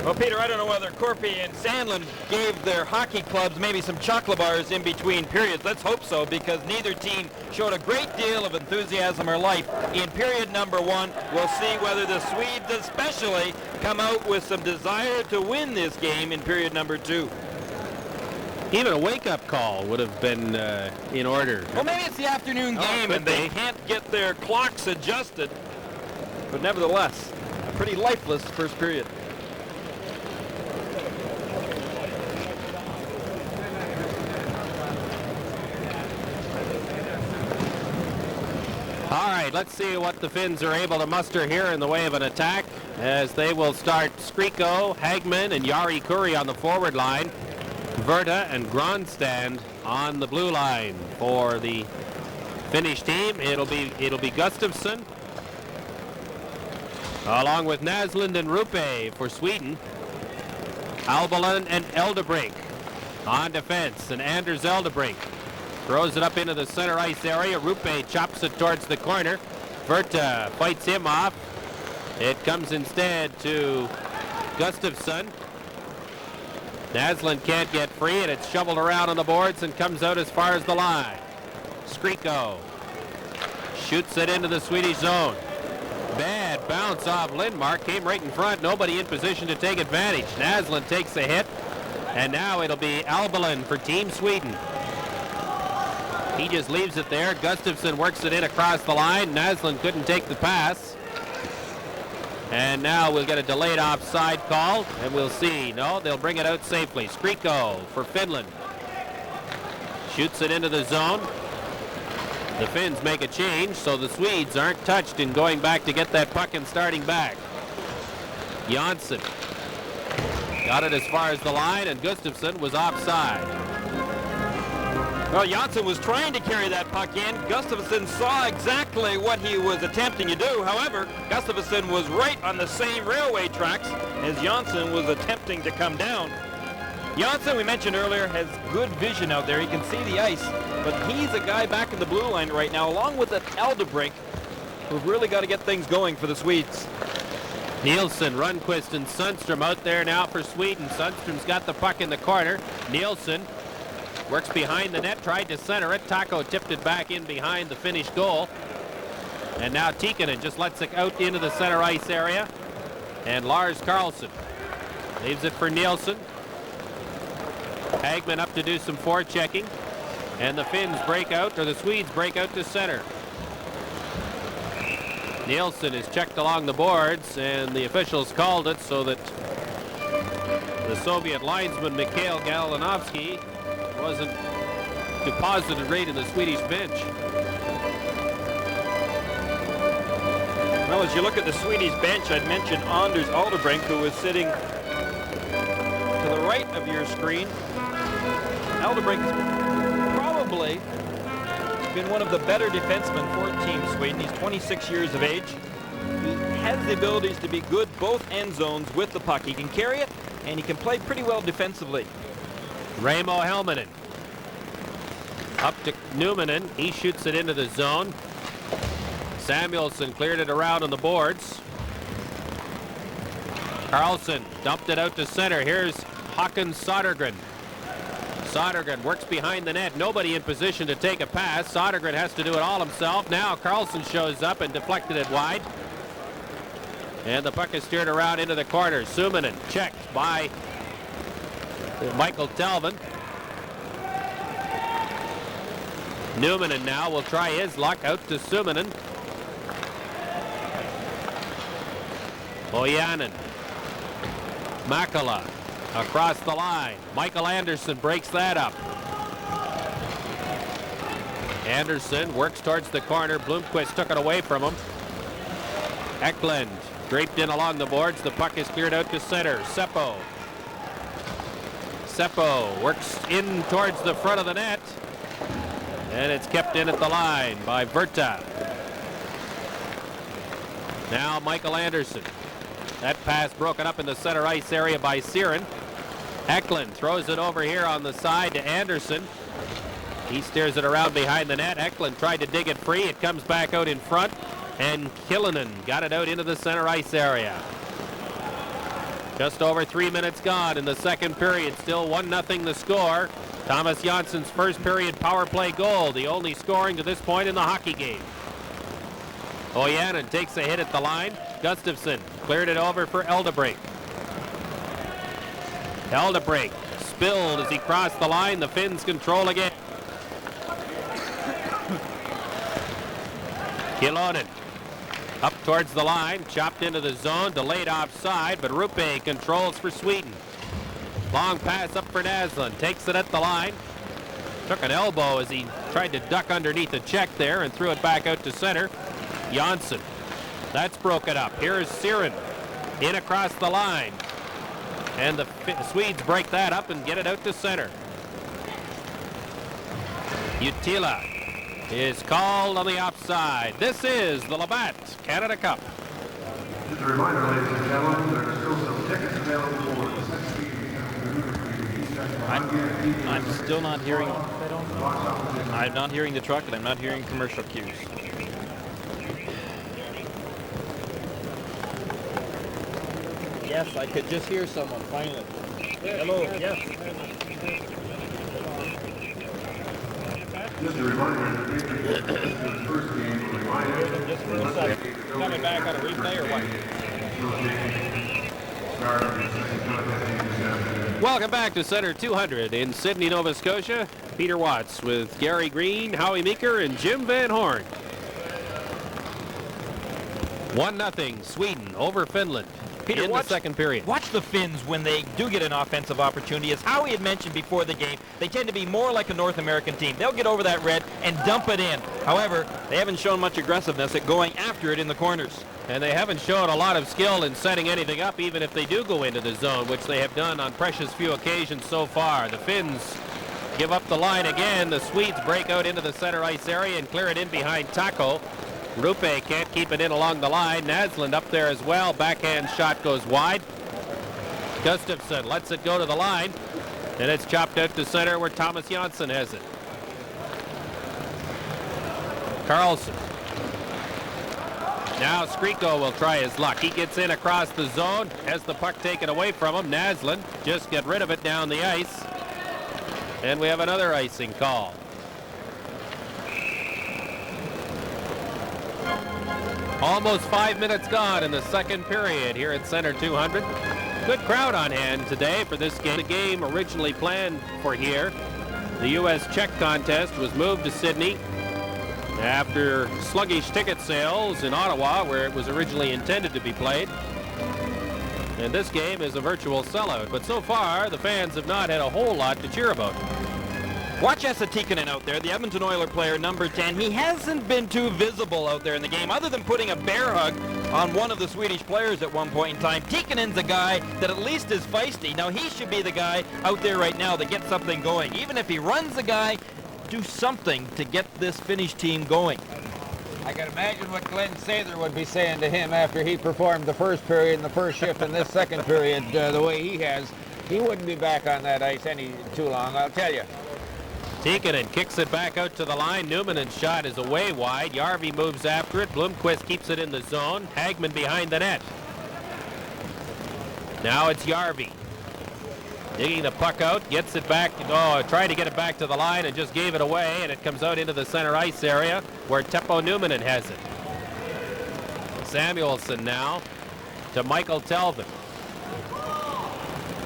Well, Peter, I don't know whether Corpy and Sandlin gave their hockey clubs maybe some chocolate bars in between periods. Let's hope so, because neither team showed a great deal of enthusiasm or life in period number 1. We'll see whether the Swedes especially come out with some desire to win this game in period number 2. Even a wake-up call would have been in order. Well, maybe it's the afternoon game and they can't get their clocks adjusted. But nevertheless, a pretty lifeless first period. All right, let's see what the Finns are able to muster here in the way of an attack, as they will start Skriko, Hagman, and Jari Kurri on the forward line. Verta and Gronstand on the blue line for the Finnish team. It'll be Gustafsson, along with Naslund and Rupe for Sweden. Albalin and Eldebrink on defense, and Anders Eldebrink throws it up into the center ice area. Rupe chops it towards the corner. Verta fights him off. It comes instead to Gustafsson. Naslund can't get free, and it's shoveled around on the boards and comes out as far as the line. Skriko shoots it into the Swedish zone. Bad bounce off Lindmark, came right in front, nobody in position to take advantage. Naslund takes a hit, and now it'll be Albalin for Team Sweden. He just leaves it there. Gustafsson works it in across the line. Naslund couldn't take the pass. And now we'll get a delayed offside call, and we'll see. No, they'll bring it out safely. Skriko for Finland. Shoots it into the zone. The Finns make a change, so the Swedes aren't touched in going back to get that puck and starting back. J.Onsson got it as far as the line, and Gustafsson was offside. Well, J.Onsson was trying to carry that puck in. Gustafsson saw exactly what he was attempting to do. However, Gustafsson was right on the same railway tracks as J.Onsson was attempting to come down. J.Onsson, we mentioned earlier, has good vision out there. He can see the ice, but he's a guy back in the blue line right now, along with Eldebrink, who've really got to get things going for the Swedes. Nilsson, Rundqvist, and Sundstrom out there now for Sweden. Sundstrom's got the puck in the corner. Nilsson works behind the net, tried to center it. Taco tipped it back in behind the Finnish goal. And now Tikkanen just lets it out into the center ice area. And L.Kарлsson leaves it for Nilsson. Hagman up to do some forechecking. And the Finns break out, or the Swedes break out to center. Nilsson is checked along the boards, and the officials called it so that the Soviet linesman Mikhail Galinovsky wasn't deposited right in the Swedish bench. Well, as you look at the Swedish bench, I'd mentioned Anders Eldebrink, who was sitting to the right of your screen. Eldebrink has probably been one of the better defensemen for Team Sweden. He's 26 years of age. He has the abilities to be good both end zones with the puck. He can carry it, and he can play pretty well defensively. Raimo Helminen up to Numminen. He shoots it into the zone. Samuelsson cleared it around on the boards. Karlsson dumped it out to center. Here's Håkan Sodergren. Sodergren works behind the net. Nobody in position to take a pass. Sodergren has to do it all himself. Now Karlsson shows up and deflected it wide. And the puck is steered around into the corner. Suominen checked by Michael Talvin. Numminen now will try his luck out to Suominen. Ojanen. Makala across the line. Michael Andersson breaks that up. Andersson works towards the corner. Blomqvist took it away from him. Eklund draped in along the boards. The puck is cleared out to center. Seppo works in towards the front of the net. And it's kept in at the line by Verta. Now Michael Andersson. That pass broken up in the center ice area by Siren. Eklund throws it over here on the side to Andersson. He steers it around behind the net. Eklund tried to dig it free. It comes back out in front. And Killinen got it out into the center ice area. Just over 3 minutes gone in the second period. Still 1-0 the score. Thomas Jonsson's first period power play goal, the only scoring to this point in the hockey game. Ojanen takes a hit at the line. Gustafsson cleared it over for Eldebrecht. Eldebrecht spilled as he crossed the line. The Finns control again. Kilonen up towards the line, chopped into the zone, delayed offside, but Rupe controls for Sweden. Long pass up for Naslund, takes it at the line. Took an elbow as he tried to duck underneath a check there and threw it back out to center. Jonsson, that's broken up. Here's Siren in across the line. And the Swedes break that up and get it out to center. Utila is called on the offside. This is the Labatt Canada Cup. Just a reminder, ladies and gentlemen, there are still some tickets available for the second meeting. I'm still not hearing. I'm not hearing the truck, and I'm not hearing commercial cues. Yes, I could just hear someone finally. Hello, yes. Just a reminder, the first game will be Ryan. Just for a second. Coming back on a replay or what? Welcome back to Center 200 in Sydney, Nova Scotia. Peter Watts with Gary Green, Howie Meeker, and Jim Van Horn. 1-0 Sweden over Finland. Peter, in the second period. Watch the Finns when they do get an offensive opportunity. As Howie had mentioned before the game, they tend to be more like a North American team. They'll get over that red and dump it in. However, they haven't shown much aggressiveness at going after it in the corners. And they haven't shown a lot of skill in setting anything up, even if they do go into the zone, which they have done on precious few occasions so far. The Finns give up the line again. The Swedes break out into the center ice area and clear it in behind Taco. Rupe can't keep it in along the line. Naslund up there as well. Backhand shot goes wide. Gustafsson lets it go to the line. And it's chopped out to center where Thomas Jonsson has it. Karlsson. Now Skriko will try his luck. He gets in across the zone. Has the puck taken away from him. Naslund just get rid of it down the ice. And we have another icing call. Almost 5 minutes gone in the second period here at Center 200. Good crowd on hand today for this game. The game originally planned for here. The U.S.-Czech contest was moved to Sydney after sluggish ticket sales in Ottawa, where it was originally intended to be played. And this game is a virtual sellout. But so far, the fans have not had a whole lot to cheer about. Watch Esa Tikkanen out there, the Edmonton Oilers player, number 10. He hasn't been too visible out there in the game, other than putting a bear hug on one of the Swedish players at one point in time. Tikkanen's a guy that at least is feisty. Now, he should be the guy out there right now that gets something going. Even if he runs the guy, do something to get this Finnish team going. I can imagine what Glenn Sather would be saying to him after he performed the first period and the first shift in this second period the way he has. He wouldn't be back on that ice any too long, I'll tell you. Tikkanen kicks it back out to the line. Numanen's shot is away wide. Järvi moves after it. Blomqvist keeps it in the zone. Hagman behind the net. Now it's Järvi. Digging the puck out, gets it back. Oh, tried to get it back to the line and just gave it away, and it comes out into the center ice area where Teppo Numanen has it. Samuelsson now to Michael Telvin.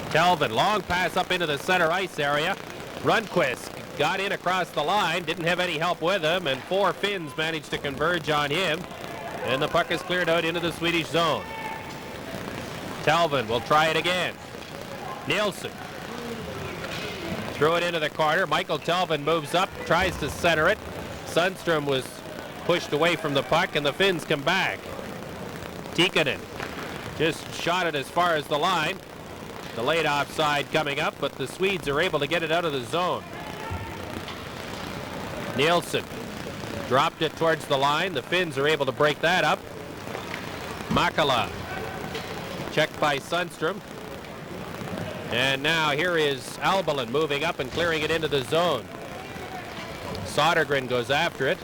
Telvin, long pass up into the center ice area. Rundqvist got in across the line, didn't have any help with him, and 4 Finns managed to converge on him, and the puck is cleared out into the Swedish zone. Telvin will try it again. Nilsson threw it into the corner. Michael Telvin moves up, tries to center it. Sundstrom was pushed away from the puck, and the Finns come back. Tikkanen just shot it as far as the line. Delayed offside coming up, but the Swedes are able to get it out of the zone. Nilsson dropped it towards the line. The Finns are able to break that up. Makala checked by Sundstrom. And now here is Albalin moving up and clearing it into the zone. Sodergren goes after it.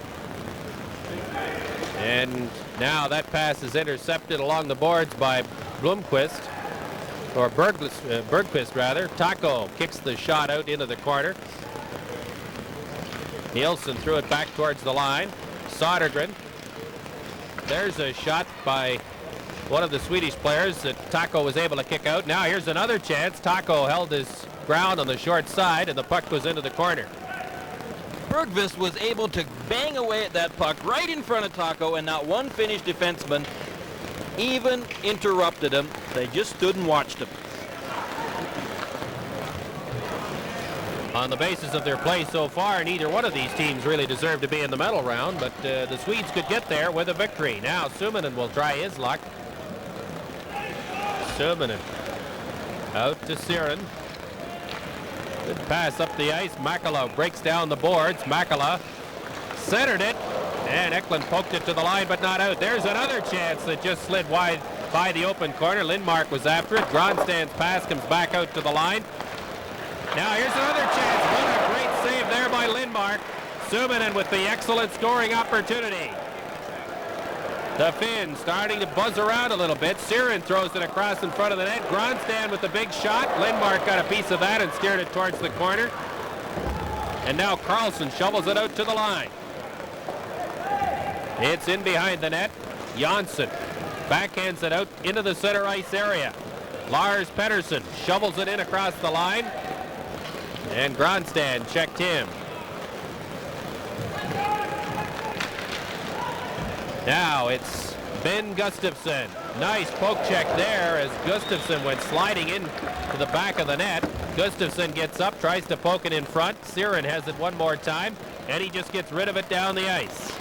And now that pass is intercepted along the boards by Blomqvist. or Bergqvist rather. Taco kicks the shot out into the corner. Nilsson threw it back towards the line. Sodergren. There's a shot by one of the Swedish players that Taco was able to kick out. Now here's another chance. Taco held his ground on the short side, and the puck goes into the corner. Bergqvist was able to bang away at that puck right in front of Taco, and not one Finnish defenseman even interrupted him. They just stood and watched him. On the basis of their play so far, neither one of these teams really deserve to be in the medal round, but the Swedes could get there with a victory. Now Suominen will try his luck. Suominen out to Siren. Good pass up the ice. Makala breaks down the boards. Makala centered it, and Eklund poked it to the line, but not out. There's another chance that just slid wide by the open corner. Lindmark was after it. Gronstad's pass comes back out to the line. Now here's another chance. What a great save there by Lindmark. Suominen with the excellent scoring opportunity. The Finns starting to buzz around a little bit. Siren throws it across in front of the net. Gronstad with the big shot. Lindmark got a piece of that and steered it towards the corner. And now Karlsson shovels it out to the line. It's in behind the net. J.Onsson backhands it out into the center ice area. Lars Pettersson shovels it in across the line. And Gronstad checked him. Now it's Ben Gustafsson. Nice poke check there as Gustafsson went sliding in to the back of the net. Gustafsson gets up, tries to poke it in front. Siren has it one more time, and he just gets rid of it down the ice.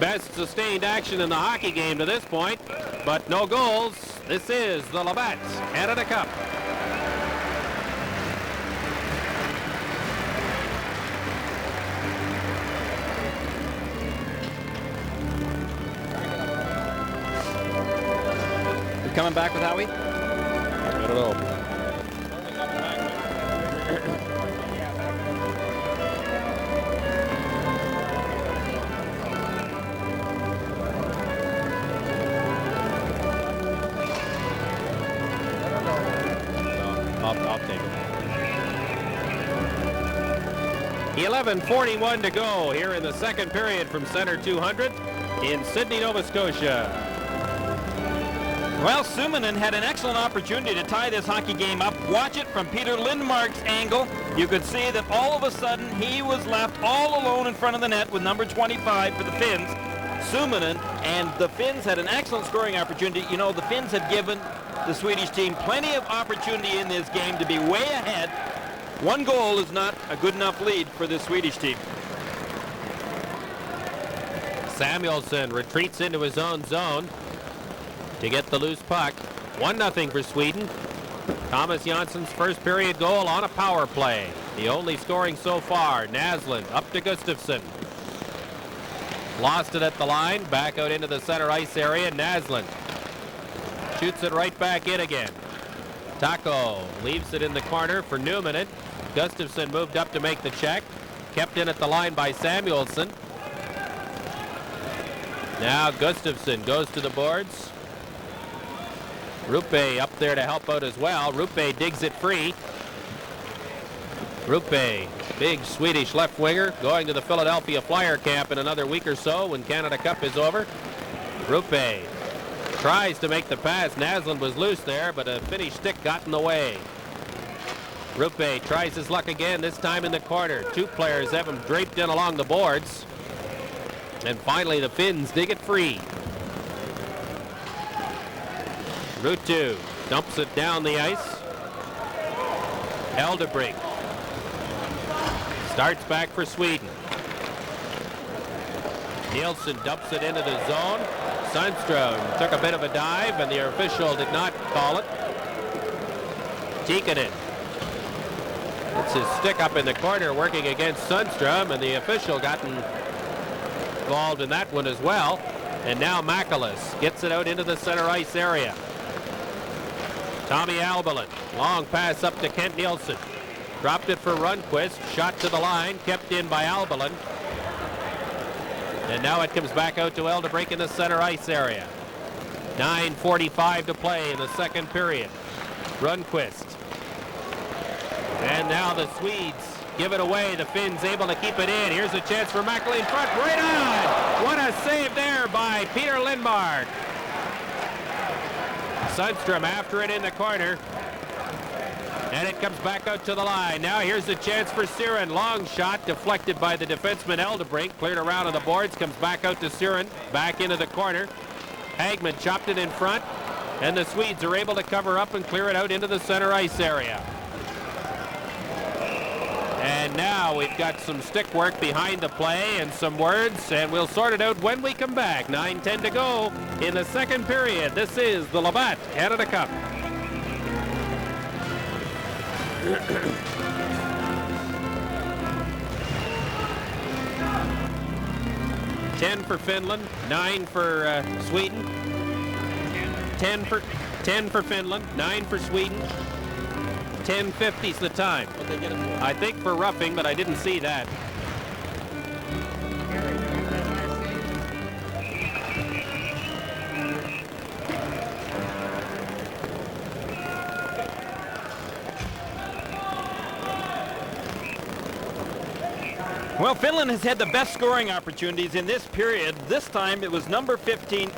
Best sustained action in the hockey game to this point, but no goals. This is the Labatt Canada Cup. Coming back with Howie? I don't know. I'll take it. 11:41 to go here in the second period from Center 200 in Sydney, Nova Scotia. Well, Suominen had an excellent opportunity to tie this hockey game up. Watch it from Peter Lindmark's angle. You could see that all of a sudden he was left all alone in front of the net with number 25 for the Finns, Suominen, and the Finns had an excellent scoring opportunity. You know, the Finns have given the Swedish team plenty of opportunity in this game to be way ahead. One goal is not a good enough lead for the Swedish team. Samuelsson retreats into his own zone to get the loose puck. 1-0 for Sweden. Thomas Jansson's first period goal on a power play. The only scoring so far. Naslund up to Gustafsson. Lost it at the line. Back out into the center ice area. Naslund shoots it right back in again. Taco leaves it in the corner for Newman. Gustafsson moved up to make the check. Kept in at the line by Samuelsson. Now Gustafsson goes to the boards. Rupe up there to help out as well. Rupe digs it free. Rupe, big Swedish left winger, going to the Philadelphia Flyer camp in another week or so when Canada Cup is over. Rupe tries to make the pass. Naslund was loose there, but a Finnish stick got in the way. Rupe tries his luck again, this time in the corner. Two players have him draped in along the boards. And finally the Finns dig it free. Ruutu dumps it down the ice. Eldebrink starts back for Sweden. Nilsson dumps it into the zone. Sundström took a bit of a dive, and the official did not call it. Tikkanen puts his stick up in the corner working against Sundström, and the official got involved in that one as well. And now Makalas gets it out into the center ice area. Tommy Albalin, long pass up to K.Nilsson. Dropped it for Rundqvist, shot to the line, kept in by Albalin. And now it comes back out to Eldebrink in the center ice area. 9:45 to play in the second period. Rundqvist. And now the Swedes give it away. The Finns able to keep it in. Here's a chance for Mäkelä in front. Right on! What a save there by Peter Lindmark. Sundstrom after it in the corner. And it comes back out to the line. Now here's the chance for Siren. Long shot deflected by the defenseman Eldebrink. Cleared around on the boards. Comes back out to Siren. Back into the corner. Hagman chopped it in front. And the Swedes are able to cover up and clear it out into the center ice area. And now we've got some stick work behind the play and some words, and we'll sort it out when we come back. 9:10 to go in the second period. This is the Labatt Canada Cup. $10 for Finland, 9 for Sweden. 10 for Finland, 9 for Sweden. 10:50 is the time. I think for roughing, but I didn't see that. Well, Finland has had the best scoring opportunities in this period. This time it was number 15,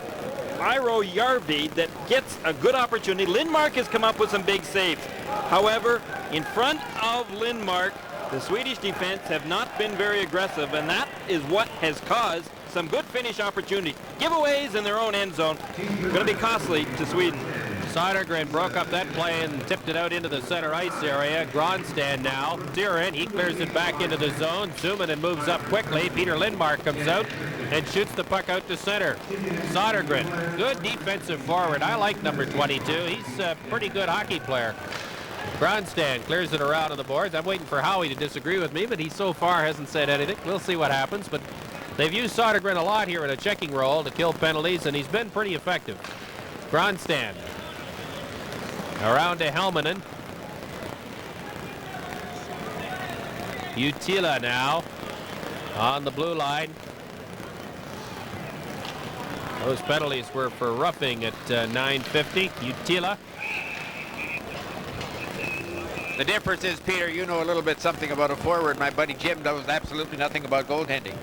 Eero Järvi, that gets a good opportunity. Lindmark has come up with some big saves. However, in front of Lindmark, the Swedish defense have not been very aggressive, and that is what has caused some good finish opportunities. Giveaways in their own end zone going to be costly to Sweden. Sodergren broke up that play and tipped it out into the center ice area. Gronstad now. Siren, he clears it back into the zone. Suominen moves up quickly. Peter Lindmark comes out and shoots the puck out to center. Sodergren, good defensive forward. I like number 22. He's a pretty good hockey player. Gronstad clears it around on the boards. I'm waiting for Howie to disagree with me, but he so far hasn't said anything. We'll see what happens, but they've used Sodergren a lot here in a checking role to kill penalties, and he's been pretty effective. Gronstad around to Helminen. Utila now on the blue line. Those penalties were for roughing at 9:50. Utila. The difference is, Peter, you know a little bit something about a forward. My buddy Jim knows absolutely nothing about goaltending.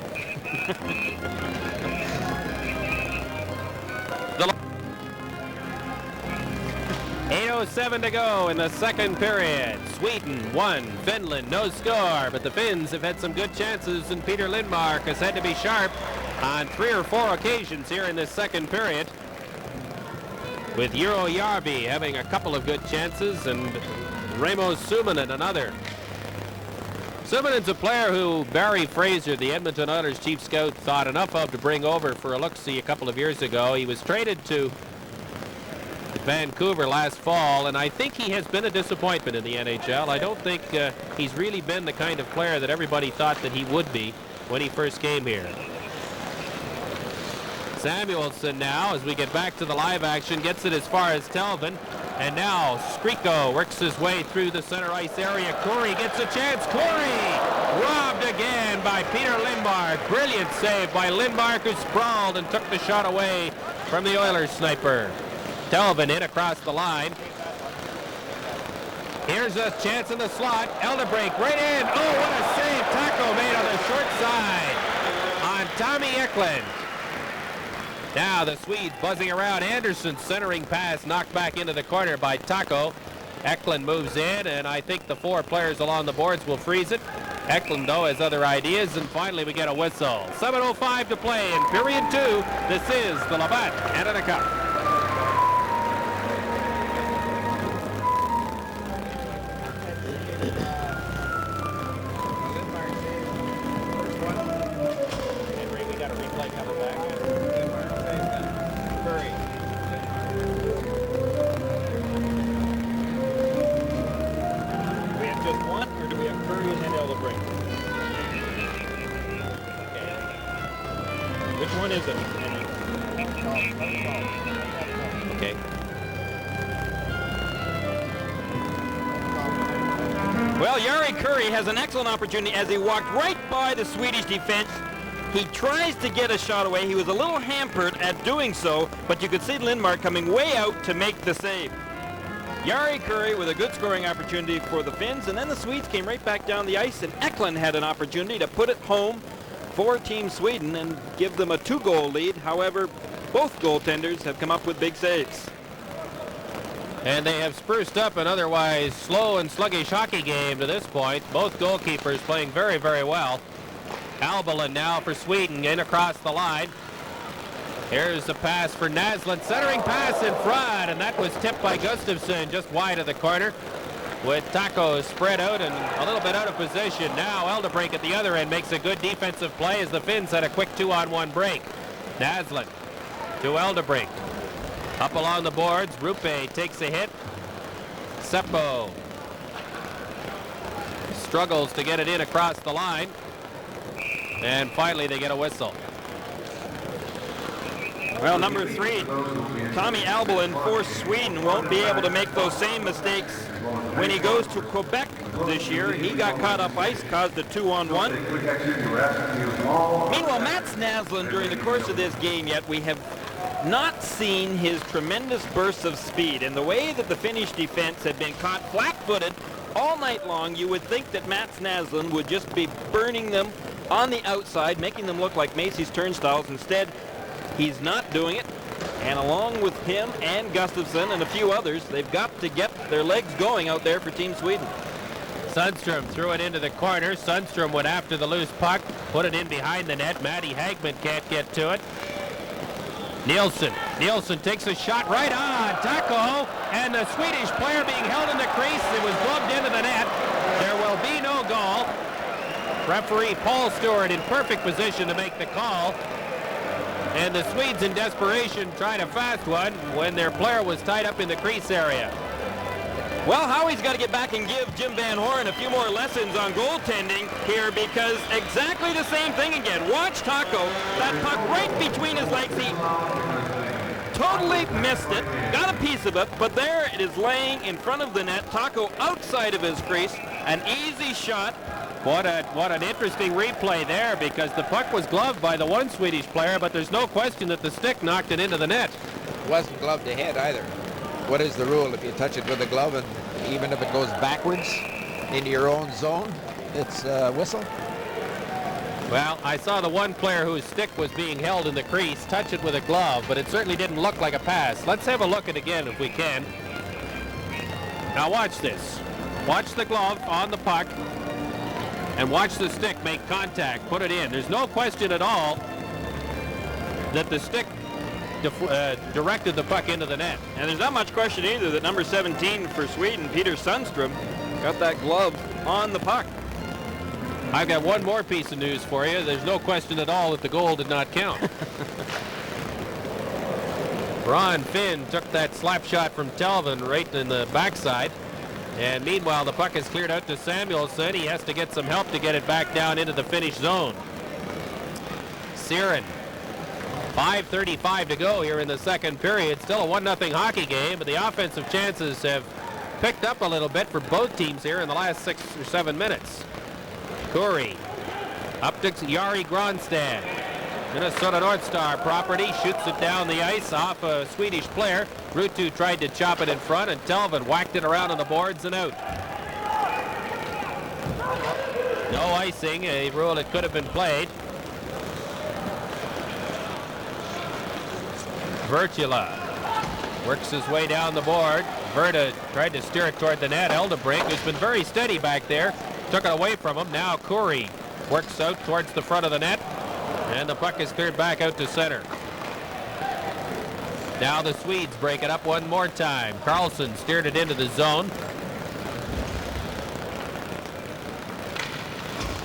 8:07 to go in the second period. Sweden 1, Finland no score, but the Finns have had some good chances, and Peter Lindmark has had to be sharp on 3 or 4 occasions here in this second period, with Eero Järvi having a couple of good chances and Raimo Suominen another. Suominen's a player who Barry Fraser, the Edmonton Oilers chief scout, thought enough of to bring over for a look-see a couple of years ago. He was traded to Vancouver last fall, and I think he has been a disappointment in the NHL. I don't think he's really been the kind of player that everybody thought that he would be when he first came here. Samuelsson now, as we get back to the live action, gets it as far as Telvin. And now Skriko works his way through the center ice area. Corey gets a chance. Corey robbed again by Peter Lindmark. Brilliant save by Lindmark, who sprawled and took the shot away from the Oilers sniper. Telvin in across the line. Here's a chance in the slot. Eldebrink right in. Oh, what a save. Taco made on the short side on Tommy Ecklund. Now the Swedes buzzing around. Andersson centering pass knocked back into the corner by Taco. Eklund moves in, and I think the 4 players along the boards will freeze it. Eklund, though, has other ideas, and finally we get a whistle. 7:05 to play in period 2. This is the Labatt Canada Cup. Okay. Well, Jari Kurri has an excellent opportunity as he walked right by the Swedish defense, He tries to get a shot away. He was a little hampered at doing so, but you could see Lindmark coming way out to make the save. Jari Kurri with a good scoring opportunity for the Finns, and then the Swedes came right back down the ice, and Ä had an opportunity to put it home for Team Sweden and give them a 2-goal lead. However, both goaltenders have come up with big saves. And they have spruced up an otherwise slow and sluggish hockey game to this point. Both goalkeepers playing very, very well. Albalin now for Sweden in across the line. Here's the pass for Naslund, centering pass in front, and that was tipped by Gustafsson just wide of the corner with Taco spread out and a little bit out of position. Now Eldebrink at the other end makes a good defensive play as the Finns had a quick 2-on-1 break. Naslund to Eldebrink. Up along the boards, Rupe takes a hit. Seppo struggles to get it in across the line. And finally they get a whistle. Well, number 3, Tommy Albalin for Sweden won't be able to make those same mistakes when he goes to Quebec this year. He got caught up ice, caused a 2-on-1. Meanwhile, Mats Naslund, during the course of this game yet, we have not seen his tremendous bursts of speed. And the way that the Finnish defense had been caught flat-footed all night long, you would think that Mats Naslund would just be burning them on the outside, making them look like Macy's turnstiles. Instead, he's not doing it. And along with him and Gustafsson and a few others, they've got to get their legs going out there for Team Sweden. Sundstrom threw it into the corner. Sundstrom went after the loose puck, put it in behind the net. Matty Hagman can't get to it. Nilsson takes a shot right on Taco, and the Swedish player being held in the crease. It was gloved into the net. There will be no goal. Referee Paul Stewart in perfect position to make the call. And the Swedes in desperation tried a fast one when their player was tied up in the crease area. Well, Howie's got to get back and give Jim Van Horn a few more lessons on goaltending here, because exactly the same thing again. Watch Taco, that puck right between his legs. He totally missed it, got a piece of it, but there it is laying in front of the net. Taco outside of his crease, an easy shot. What an interesting replay there, because the puck was gloved by the one Swedish player, but there's no question that the stick knocked it into the net. It wasn't gloved ahead either. What is the rule? If you touch it with a glove, and even if it goes backwards into your own zone, it's a whistle? Well, I saw the one player whose stick was being held in the crease touch it with a glove, but it certainly didn't look like a pass. Let's have a look at it again if we can. Now watch this. Watch the glove on the puck, and watch the stick make contact, put it in. There's no question at all that the stick directed the puck into the net. And there's not much question either that number 17 for Sweden, Pet.Suundström, got that glove on the puck. I've got one more piece of news for you. There's no question at all that the goal did not count. Ron Finn took that slap shot from Telvin right in the backside. And meanwhile, the puck is cleared out to Samuelsson. He has to get some help to get it back down into the Finnish zone. Siren. 5:35 to go here in the second period. Still a 1-0 hockey game, but the offensive chances have picked up a little bit for both teams here in the last 6 or 7 minutes. Kurri up to Jari Gronstad. Minnesota North Star property, shoots it down the ice off a Swedish player. Ruutu tried to chop it in front, and Telvin whacked it around on the boards and out. No icing, a rule that could have been played. Vertula works his way down the board. Verta tried to steer it toward the net. Eldebrink, who's been very steady back there, took it away from him. Now Kurri works out towards the front of the net, and the puck is cleared back out to center. Now the Swedes break it up one more time. Karlsson steered it into the zone.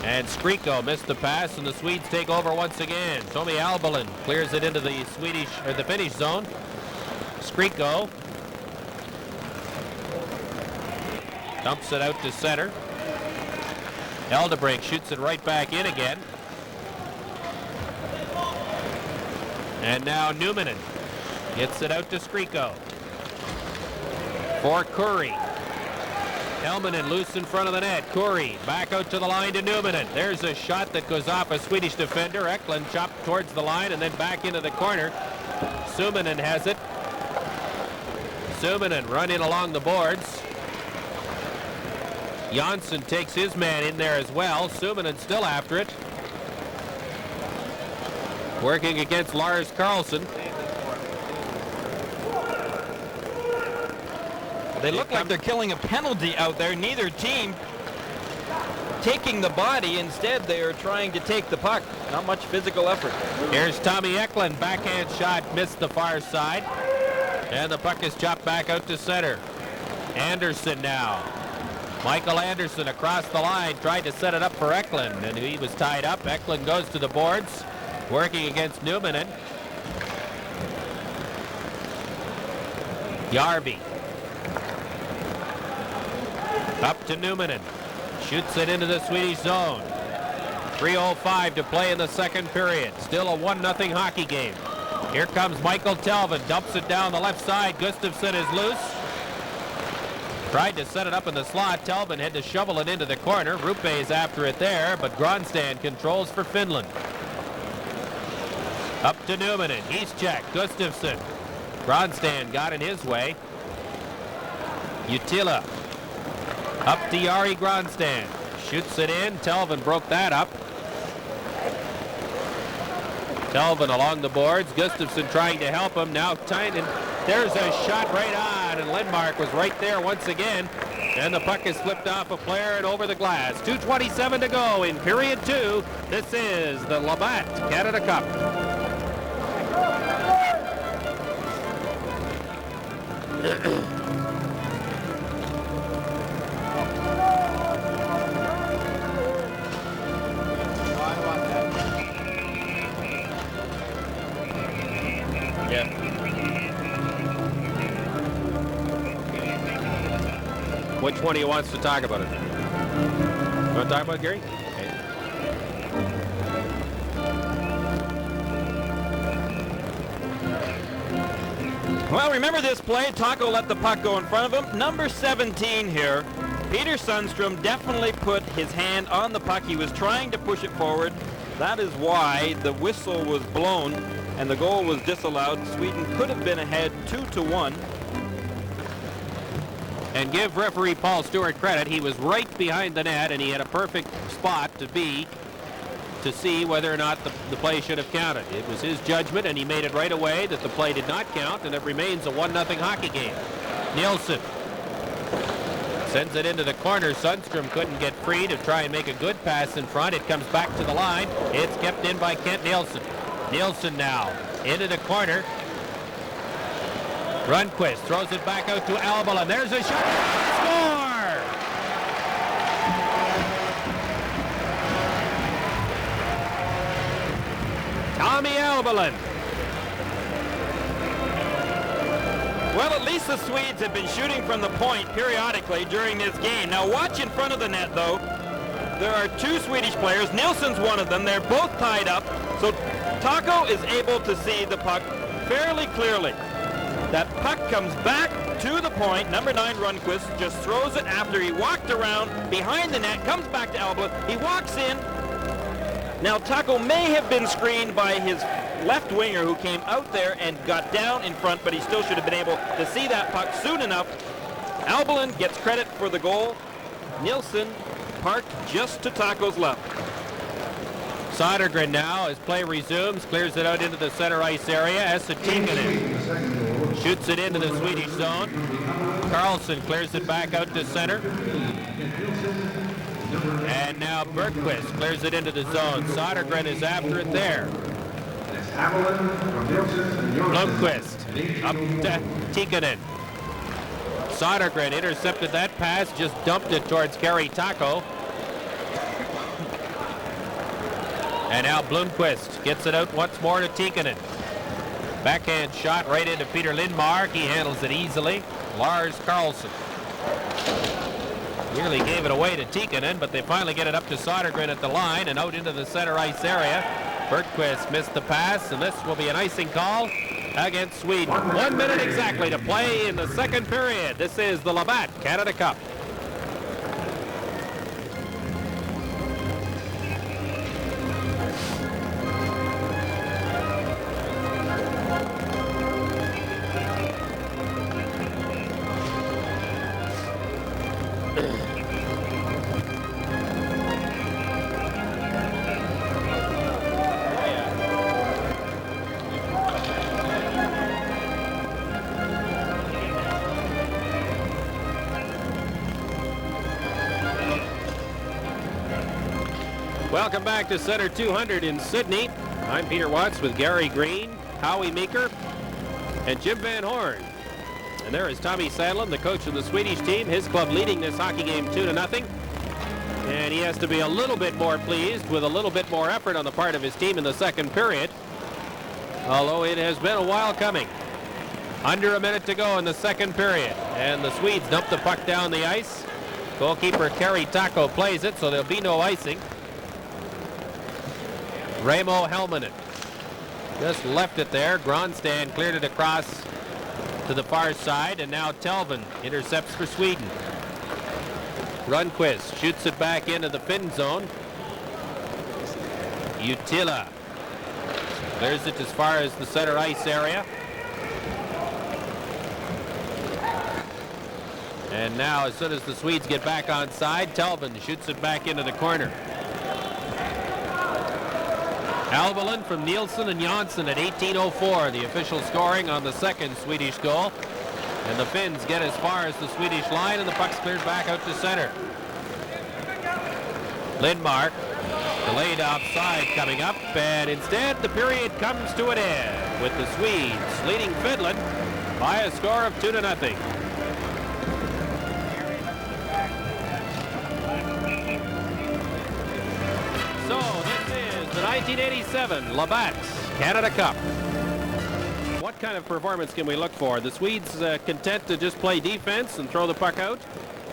And Skriko missed the pass, and the Swedes take over once again. Tommy Albalin clears it into the the Finnish zone. Skriko dumps it out to center. Eldebrink shoots it right back in again. And now Numminen gets it out to Skriko. For Kurri. Helminen loose in front of the net. Kuri back out to the line to Numminen. There's a shot that goes off a Swedish defender. Eklund chopped towards the line and then back into the corner. Suominen has it. Suominen running along the boards. J.Onsson takes his man in there as well. Suominen still after it. Working against L.Kарлsson. They look like they're killing a penalty out there. Neither team taking the body. Instead, they are trying to take the puck. Not much physical effort. Here's Tommy Eklund. Backhand shot missed the far side. And the puck is chopped back out to center. Andersson now. Michael Andersson across the line. Tried to set it up for Eklund. And he was tied up. Eklund goes to the boards. Working against Numminen. Järvi. Up to Numminen. Shoots it into the Swedish zone. 3:05 to play in the second period. Still a 1-0 hockey game. Here comes Michael Telvin. Dumps it down the left side. Gustafsson is loose. Tried to set it up in the slot. Telvin had to shovel it into the corner. Rupe is after it there, but Gronstrand controls for Finland. Up to Numminen. He's checked. Gustafsson. Gronstrand got in his way. Utila. Up to Jari Gronstrand. Shoots it in. Telvin broke that up. Telvin along the boards. Gustafsson trying to help him. Now Tynan. There's a shot right on, and Lindmark was right there once again. And the puck is flipped off a player and over the glass. 2:27 to go in period 2. This is the Labatt Canada Cup. Yeah. Which one of you wants to talk about it? You want to talk about it, Gary? Okay. Well, remember this play. Taco let the puck go in front of him. Number 17 here. Pet.Suндстрем definitely put his hand on the puck. He was trying to push it forward. That is why the whistle was blown and the goal was disallowed. Sweden could have been ahead 2-1. And give referee Paul Stewart credit. He was right behind the net, and he had a perfect spot to see whether or not the play should have counted. It was his judgment, and he made it right away that the play did not count, and it remains a 1-0 hockey game. Nilsson sends it into the corner. Sundstrom couldn't get free to try and make a good pass in front. It comes back to the line. It's kept in by Kent Nilsson. Nilsson now into the corner. Rundqvist throws it back out to Albala. There's a shot. Score! Tommy Albalin. Well, at least the Swedes have been shooting from the point periodically during this game. Now watch in front of the net, though. There are two Swedish players. Nilsson's one of them. They're both tied up. So Taco is able to see the puck fairly clearly. That puck comes back to the point. Number 9, Rundqvist, just throws it after he walked around behind the net, comes back to Albala. He walks in. Now Taco may have been screened by his left winger who came out there and got down in front, but he still should have been able to see that puck soon enough. Albalin gets credit for the goal. Nilsson parked just to Taco's left. Sodergren now, as play resumes, clears it out into the center ice area. Esa Tikkanen shoots it into the Swedish zone. Karlsson clears it back out to center. And now Bergqvist clears it into the zone. Sodergren is after it there. Blomqvist up to Tikkanen. Sodergren intercepted that pass, just dumped it towards Kari Taco. And now Blomqvist gets it out once more to Tikkanen. Backhand shot right into Peter Lindmark. He handles it easily. L.Kарлsson nearly gave it away to Tikkanen, but they finally get it up to Sodergren at the line and out into the center ice area. Bergqvist missed the pass, and this will be an icing call against Sweden. 1 minute exactly to play in the second period. This is the Labatt Canada Cup. Welcome back to Center 200 in Sydney. I'm Peter Watts with Gary Green, Howie Meeker, and Jim Van Horn. And there is Tommy Sandlin, the coach of the Swedish team, his club leading this hockey game 2-0. And he has to be a little bit more pleased with a little bit more effort on the part of his team in the second period. Although it has been a while coming. Under a minute to go in the second period. And the Swedes dump the puck down the ice. Goalkeeper Kari Taco plays it, so there'll be no icing. Raimo Helminen just left it there. Gronstrand cleared it across to the far side, and now Telvin intercepts for Sweden. Rundqvist shoots it back into the Finn zone. Utila clears it as far as the center ice area. And now, as soon as the Swedes get back on side, Telvin shoots it back into the corner. Alvelin from Nilsson and J.Onsson at 18:04, the official scoring on the second Swedish goal. And the Finns get as far as the Swedish line, and the puck's cleared back out to center. Lindmark, delayed offside coming up, and instead the period comes to an end with the Swedes leading Finland by a score of 2-0. So this is the 1987 Labatt's Canada Cup. What kind of performance can we look for? The Swedes content to just play defense and throw the puck out?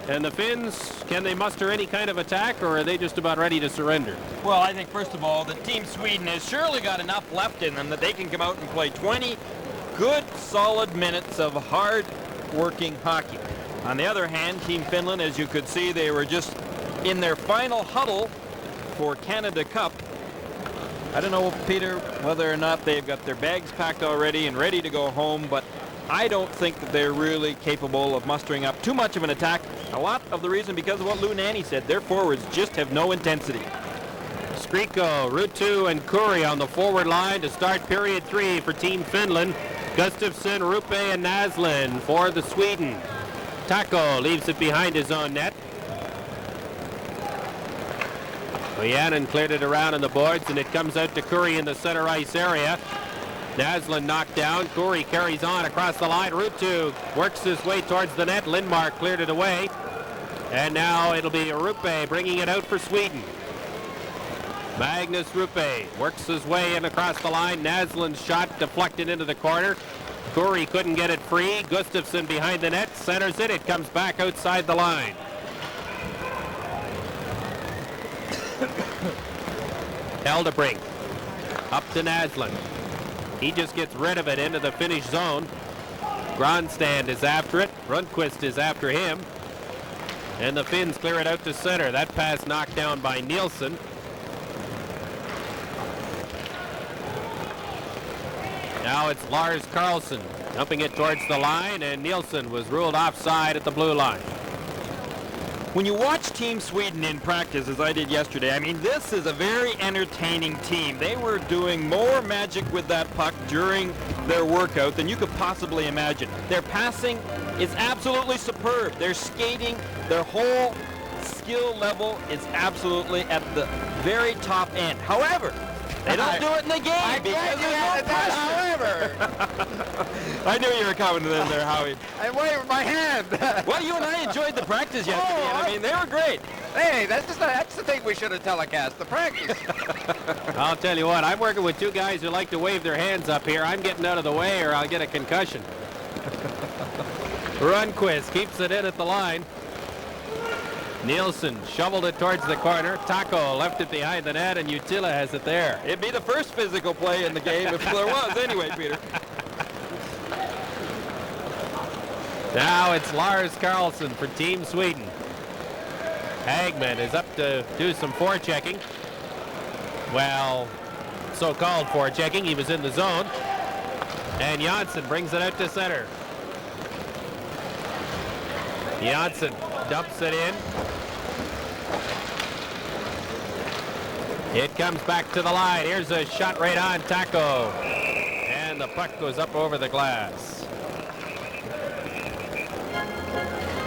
And the Finns, can they muster any kind of attack, or are they just about ready to surrender? Well, I think, first of all, that Team Sweden has surely got enough left in them that they can come out and play 20 good, solid minutes of hard-working hockey. On the other hand, Team Finland, as you could see, they were just in their final huddle for Canada Cup. I don't know, Peter, whether or not they've got their bags packed already and ready to go home, but I don't think that they're really capable of mustering up too much of an attack. A lot of the reason because of what Lou Nanne said. Their forwards just have no intensity. Skriko, Ruutu, and Kuri on the forward line to start period 3 for Team Finland. Gustafsson, Rupe, and Naslund for the Sweden. Taco leaves it behind his own net. Ojanen cleared it around on the boards, and it comes out to Kuri in the center ice area. Naslund knocked down. Kuri carries on across the line. Ruutu works his way towards the net. Lindmark cleared it away. And now it'll be Rupe bringing it out for Sweden. Magnus Rupe works his way in across the line. Naslund's shot deflected into the corner. Kuri couldn't get it free. Gustafsson behind the net, centers it. It comes back outside the line. Eldebrink up to Naslund. He just gets rid of it into the Finnish zone. Gronstrand is after it. Rundqvist is after him. And the Finns clear it out to center. That pass knocked down by Nilsson. Now it's L.Kарлsson dumping it towards the line, and Nilsson was ruled offside at the blue line. When you watch Team Sweden in practice, as I did yesterday, I mean, this is a very entertaining team. They were doing more magic with that puck during their workout than you could possibly imagine. Their passing is absolutely superb. Their skating, their whole skill level is absolutely at the very top end. However, they don't do it in the game because there's no pressure. However, I knew you were coming in there, Howie. I waved my hand. Well, you and I enjoyed the practice yesterday, and I mean, they were great. Hey, that's the thing we should have telecast, the practice. I'll tell you what, I'm working with two guys who like to wave their hands up here. I'm getting out of the way or I'll get a concussion. Rundqvist keeps it in at the line. Nilsson shoveled it towards the corner. Taco left it behind the net, and Utila has it there. It'd be the first physical play in the game if there was anyway, Peter. Now it's L.Kарлsson for Team Sweden. Hagman is up to do some forechecking. Well, so-called forechecking. He was in the zone. And J.Onsson brings it out to center. J.Onsson dumps it in. It comes back to the line. Here's a shot right on Taco. And the puck goes up over the glass.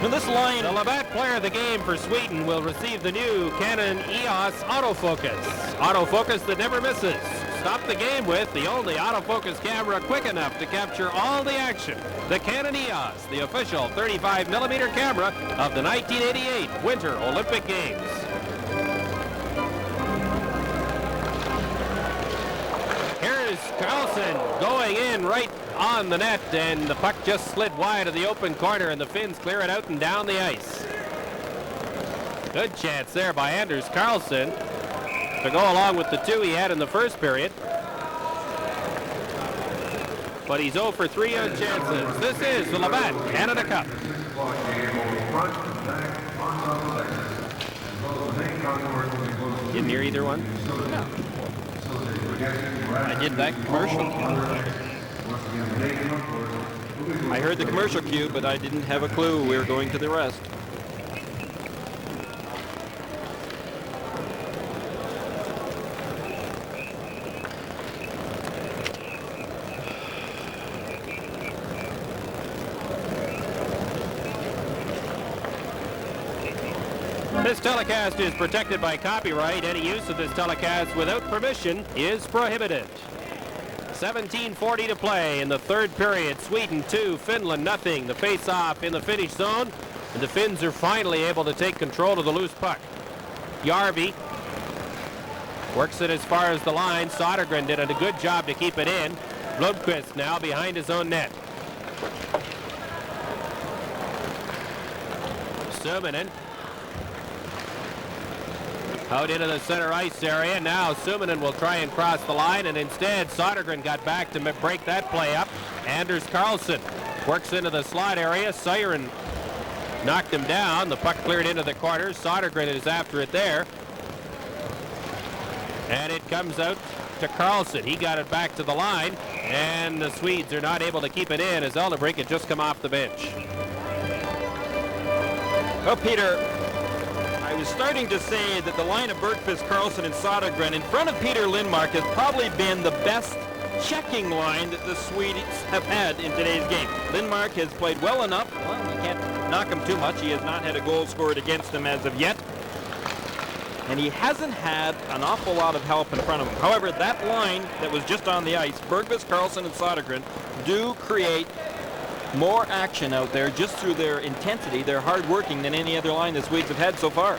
Now this line, the Labatt player of the game for Sweden will receive the new Canon EOS autofocus. Autofocus that never misses. Stop the game with the only autofocus camera quick enough to capture all the action. The Canon EOS, the official 35mm camera of the 1988 Winter Olympic Games. Here's K.Nilsson going in right on the net, and the puck just slid wide of the open corner, and the Finns clear it out and down the ice. Good chance there by K.Nilsson to go along with the two he had in the first period. But he's 0 for 3 on chances. This is the Labatt Canada Cup. Didn't hear either one? No. I did that commercial. I heard the commercial cue, but I didn't have a clue we were going to the rest. This telecast is protected by copyright. Any use of this telecast without permission is prohibited. 17:40 to play in the third period. Sweden 2, Finland nothing. The face-off in the Finnish zone, and the Finns are finally able to take control of the loose puck. Järvi works it as far as the line. Sodergren did a good job to keep it in. Blomqvist now behind his own net. Suominen out into the center ice area. Now Suominen will try and cross the line, and instead Sodergren got back to break that play up. Anders Carlson works into the slot area. Siren knocked him down. The puck cleared into the corner. Sodergren is after it there. And it comes out to Carlson. He got it back to the line, and the Swedes are not able to keep it in as Eldebrink had just come off the bench. Well, Peter, I was starting to say that the line of Bergqvist, Carlson, and Sodergren in front of Peter Lindmark has probably been the best checking line that the Swedes have had in today's game. Lindmark has played well enough. Well, you can't knock him too much. He has not had a goal scored against him as of yet. And he hasn't had an awful lot of help in front of him. However, that line that was just on the ice, Bergqvist, Carlson, and Sodergren, do create more action out there just through their intensity, their hard working, than any other line the Swedes have had so far.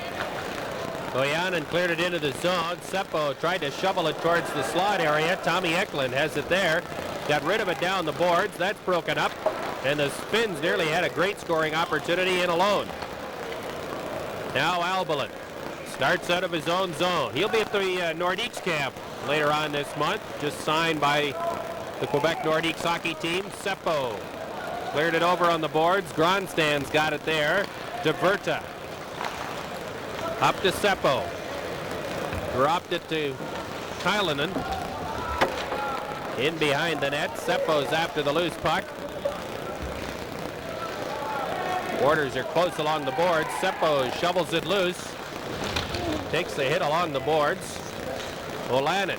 Boyanen cleared it into the zone. Seppo tried to shovel it towards the slot area. Tommy Eklund has it there. Got rid of it down the boards. That's broken up. And the Finns nearly had a great scoring opportunity in alone. Now Albalin starts out of his own zone. He'll be at the Nordiques camp later on this month. Just signed by the Quebec Nordiques hockey team. Seppo cleared it over on the boards. Gronstad's got it there. DeVerta. Up to Seppo. Dropped it to Kylanen. In behind the net. Seppo's after the loose puck. Borders are close along the boards. Seppo shovels it loose. Takes the hit along the boards. Olanen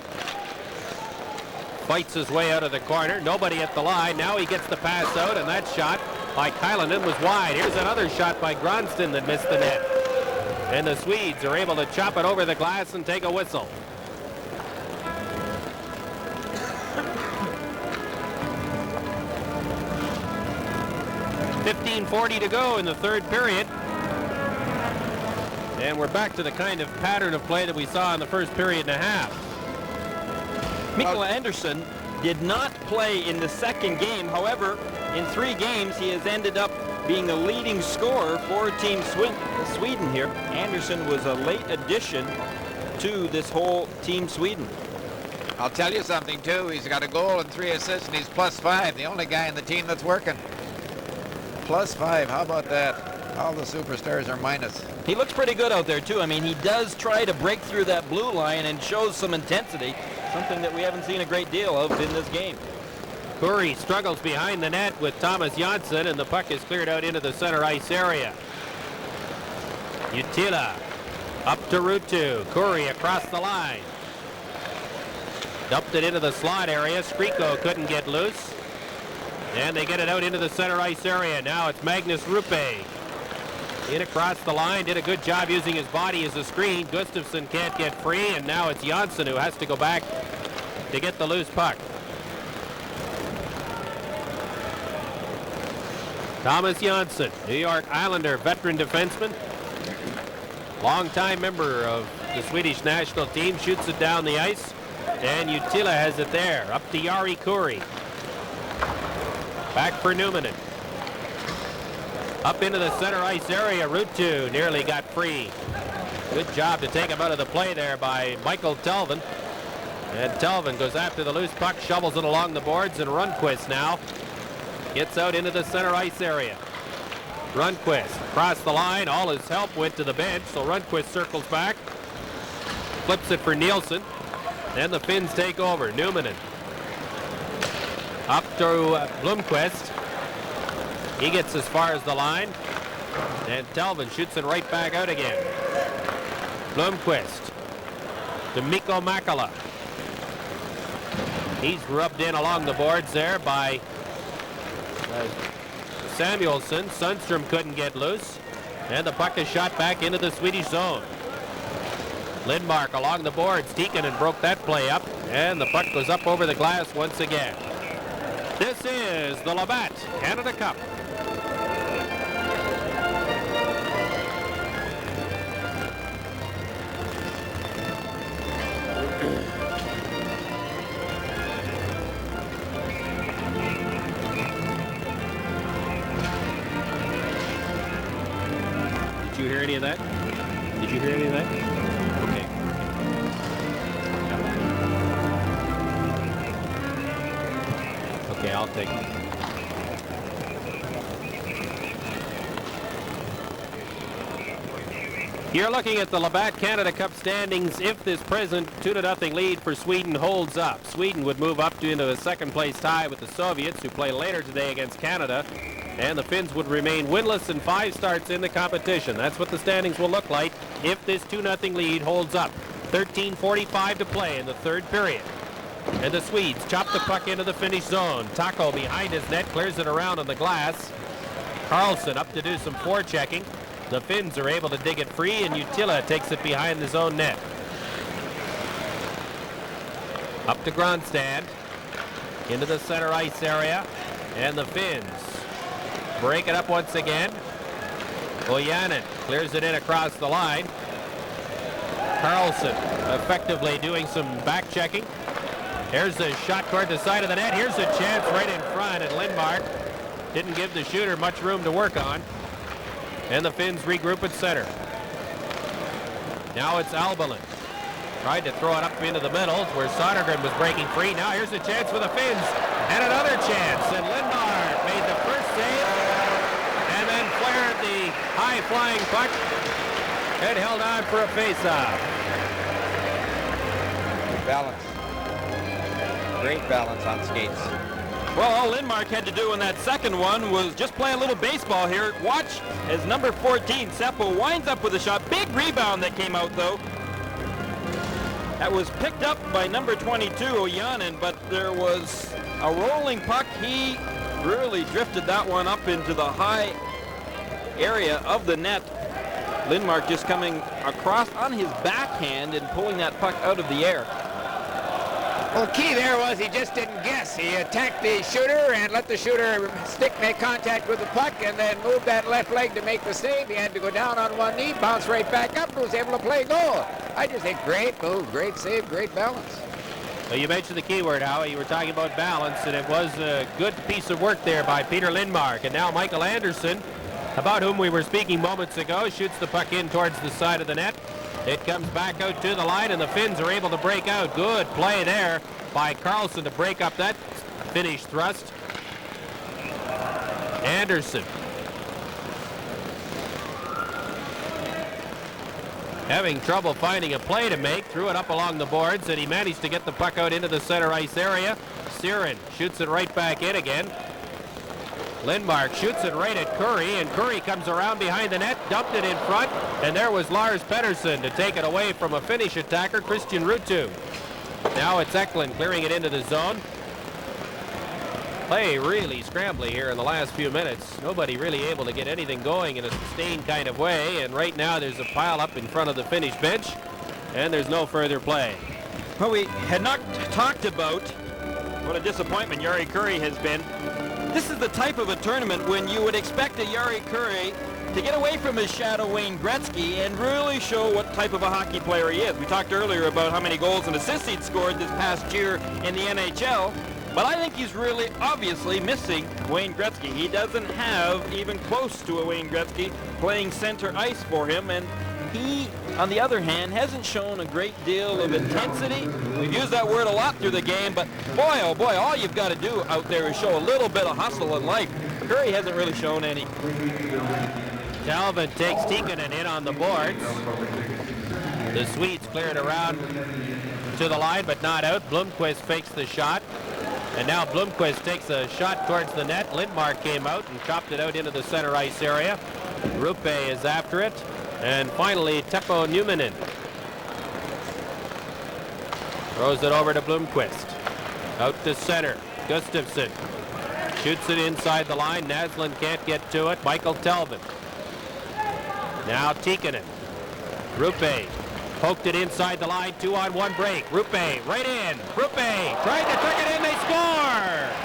fights his way out of the corner. Nobody at the line. Now he gets the pass out, and that shot by Kylanen was wide. Here's another shot by Gronsted that missed the net. And the Swedes are able to chop it over the glass and take a whistle. .15:40 to go in the third period. And we're back to the kind of pattern of play that we saw in the first period and a half. Mikael Andersson did not play in the second game. However, in 3 games, he has ended up being the leading scorer for Team Sweden here. Andersson was a late addition to this whole Team Sweden. I'll tell you something, too. He's got a goal and 3 assists, and he's +5. The only guy in the team that's working. +5. How about that? All the superstars are minus. He looks pretty good out there, too. I mean, he does try to break through that blue line and shows some intensity, something that we haven't seen a great deal of in this game. Curry struggles behind the net with Thomas J.Onsson, and the puck is cleared out into the center ice area. Utila up to route 2. Curry across the line. Dumped it into the slot area. Skriko couldn't get loose. And they get it out into the center ice area. Now it's Magnus Rupe. In across the line. Did a good job using his body as a screen. Gustafsson can't get free. And now it's J.Onsson who has to go back to get the loose puck. Thomas J.Onsson, New York Islander veteran defenseman. Longtime member of the Swedish national team. Shoots it down the ice. And Utila has it there. Up to Jari Kurri. Back for Newman. Up into the center ice area. Route 2 nearly got free. Good job to take him out of the play there by Michael Telvin. And Telvin goes after the loose puck, shovels it along the boards, and Rundqvist now gets out into the center ice area. Rundqvist across the line. All his help went to the bench, so Rundqvist circles back. Flips it for Nilsson. Then the Finns take over. Newmanen. Up to Blomqvist. He gets as far as the line. And Telvin shoots it right back out again. Blomqvist to Mikko Makala. He's rubbed in along the boards there by Samuelsson. Sundstrom couldn't get loose. And the puck is shot back into the Swedish zone. Lindmark along the boards. Tikkanen broke that play up. And the puck goes up over the glass once again. This is the Labatt Canada Cup. Did you hear any of that? Did you hear any of that? Okay. Okay, I'll take it. You're looking at the Labatt Canada Cup standings. If this present 2-0 lead for Sweden holds up, Sweden would move up into a second place tie with the Soviets, who play later today against Canada. And the Finns would remain winless in 5 starts in the competition. That's what the standings will look like if this 2-0 lead holds up. 13:45 to play in the third period. And the Swedes chop the puck into the Finnish zone. Taco behind his net clears it around on the glass. Karlsson up to do some forechecking. The Finns are able to dig it free, and Utila takes it behind his own net. Up to Gronstad. Into the center ice area. And the Finns break it up once again. Ojanen clears it in across the line. Karlsson effectively doing some back checking. Here's a shot toward the side of the net. Here's a chance right in front, and Lindmark didn't give the shooter much room to work on. And the Finns regroup at center. Now it's Albalin. Tried to throw it up into the middle where Sodergren was breaking free. Now here's a chance for the Finns. And another chance. And Lindmark made the first save. And then flared the high-flying puck. And held on for a face-off. Balance. Great balance on skates. Well, all Lindmark had to do in that second one was just play a little baseball here. Watch as number 14, Seppo, winds up with a shot. Big rebound that came out, though. That was picked up by number 22, Ojanen, but there was a rolling puck. He really drifted that one up into the high area of the net. Lindmark just coming across on his backhand and pulling that puck out of the air. Well, the key there was he just didn't guess. He attacked the shooter and let the shooter stick make contact with the puck and then moved that left leg to make the save. He had to go down on one knee, bounce right back up, and was able to play goal. I just think great move, great save, great balance. Well, you mentioned the key word, Howie. You were talking about balance, and it was a good piece of work there by Peter Lindmark. And now Michael Andersson, about whom we were speaking moments ago, shoots the puck in towards the side of the net. It comes back out to the line, and the Finns are able to break out. Good play there by Karlsson to break up that Finnish thrust. Andersson. Having trouble finding a play to make, threw it up along the boards, and he managed to get the puck out into the center ice area. Siren shoots it right back in again. Lindmark shoots it right at Curry, and Curry comes around behind the net, dumped it in front, and there was Lars Pettersson to take it away from a Finnish attacker, Christian Ruutu. Now it's Eklund clearing it into the zone. Play really scrambly here in the last few minutes. Nobody really able to get anything going in a sustained kind of way, and right now there's a pile up in front of the Finnish bench, and there's no further play. Well, we had not talked about what a disappointment Jari Kurri has been. This is the type of a tournament when you would expect a Jari Kurri to get away from his shadow Wayne Gretzky and really show what type of a hockey player he is. We talked earlier about how many goals and assists he'd scored this past year in the NHL, but I think he's really obviously missing Wayne Gretzky. He doesn't have even close to a Wayne Gretzky playing center ice for him, and he, on the other hand, hasn't shown a great deal of intensity. We've used that word a lot through the game, but boy, oh boy, all you've got to do out there is show a little bit of hustle in life. Curry hasn't really shown any. Talbot takes Tikkanen in on the boards. The Swedes clear it around to the line, but not out. Blomqvist fakes the shot. And now Blomqvist takes a shot towards the net. Lindmark came out and chopped it out into the center ice area. Rupe is after it. And finally, Teppo Numminen throws it over to Blomqvist. Out to center. Gustafsson shoots it inside the line. Naslund can't get to it. Michael Talbot. Now Tikkanen. Rupe poked it inside the line. 2-on-1 break. Rupe right in. Rupe trying to trick it in. They score!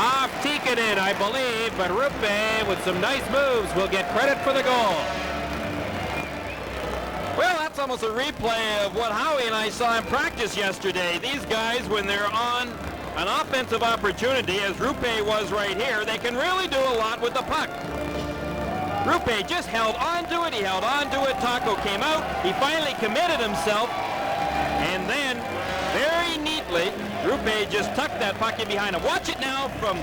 Off Tikkanen, I believe, but Rupe with some nice moves will get credit for the goal. Well, that's almost a replay of what Howie and I saw in practice yesterday. These guys, when they're on an offensive opportunity, as Rupe was right here, they can really do a lot with the puck. Rupe just held on to it. He held on to it. Taco came out. He finally committed himself. And then, very neatly, Rupe just tucked that puck in behind him. Watch it now from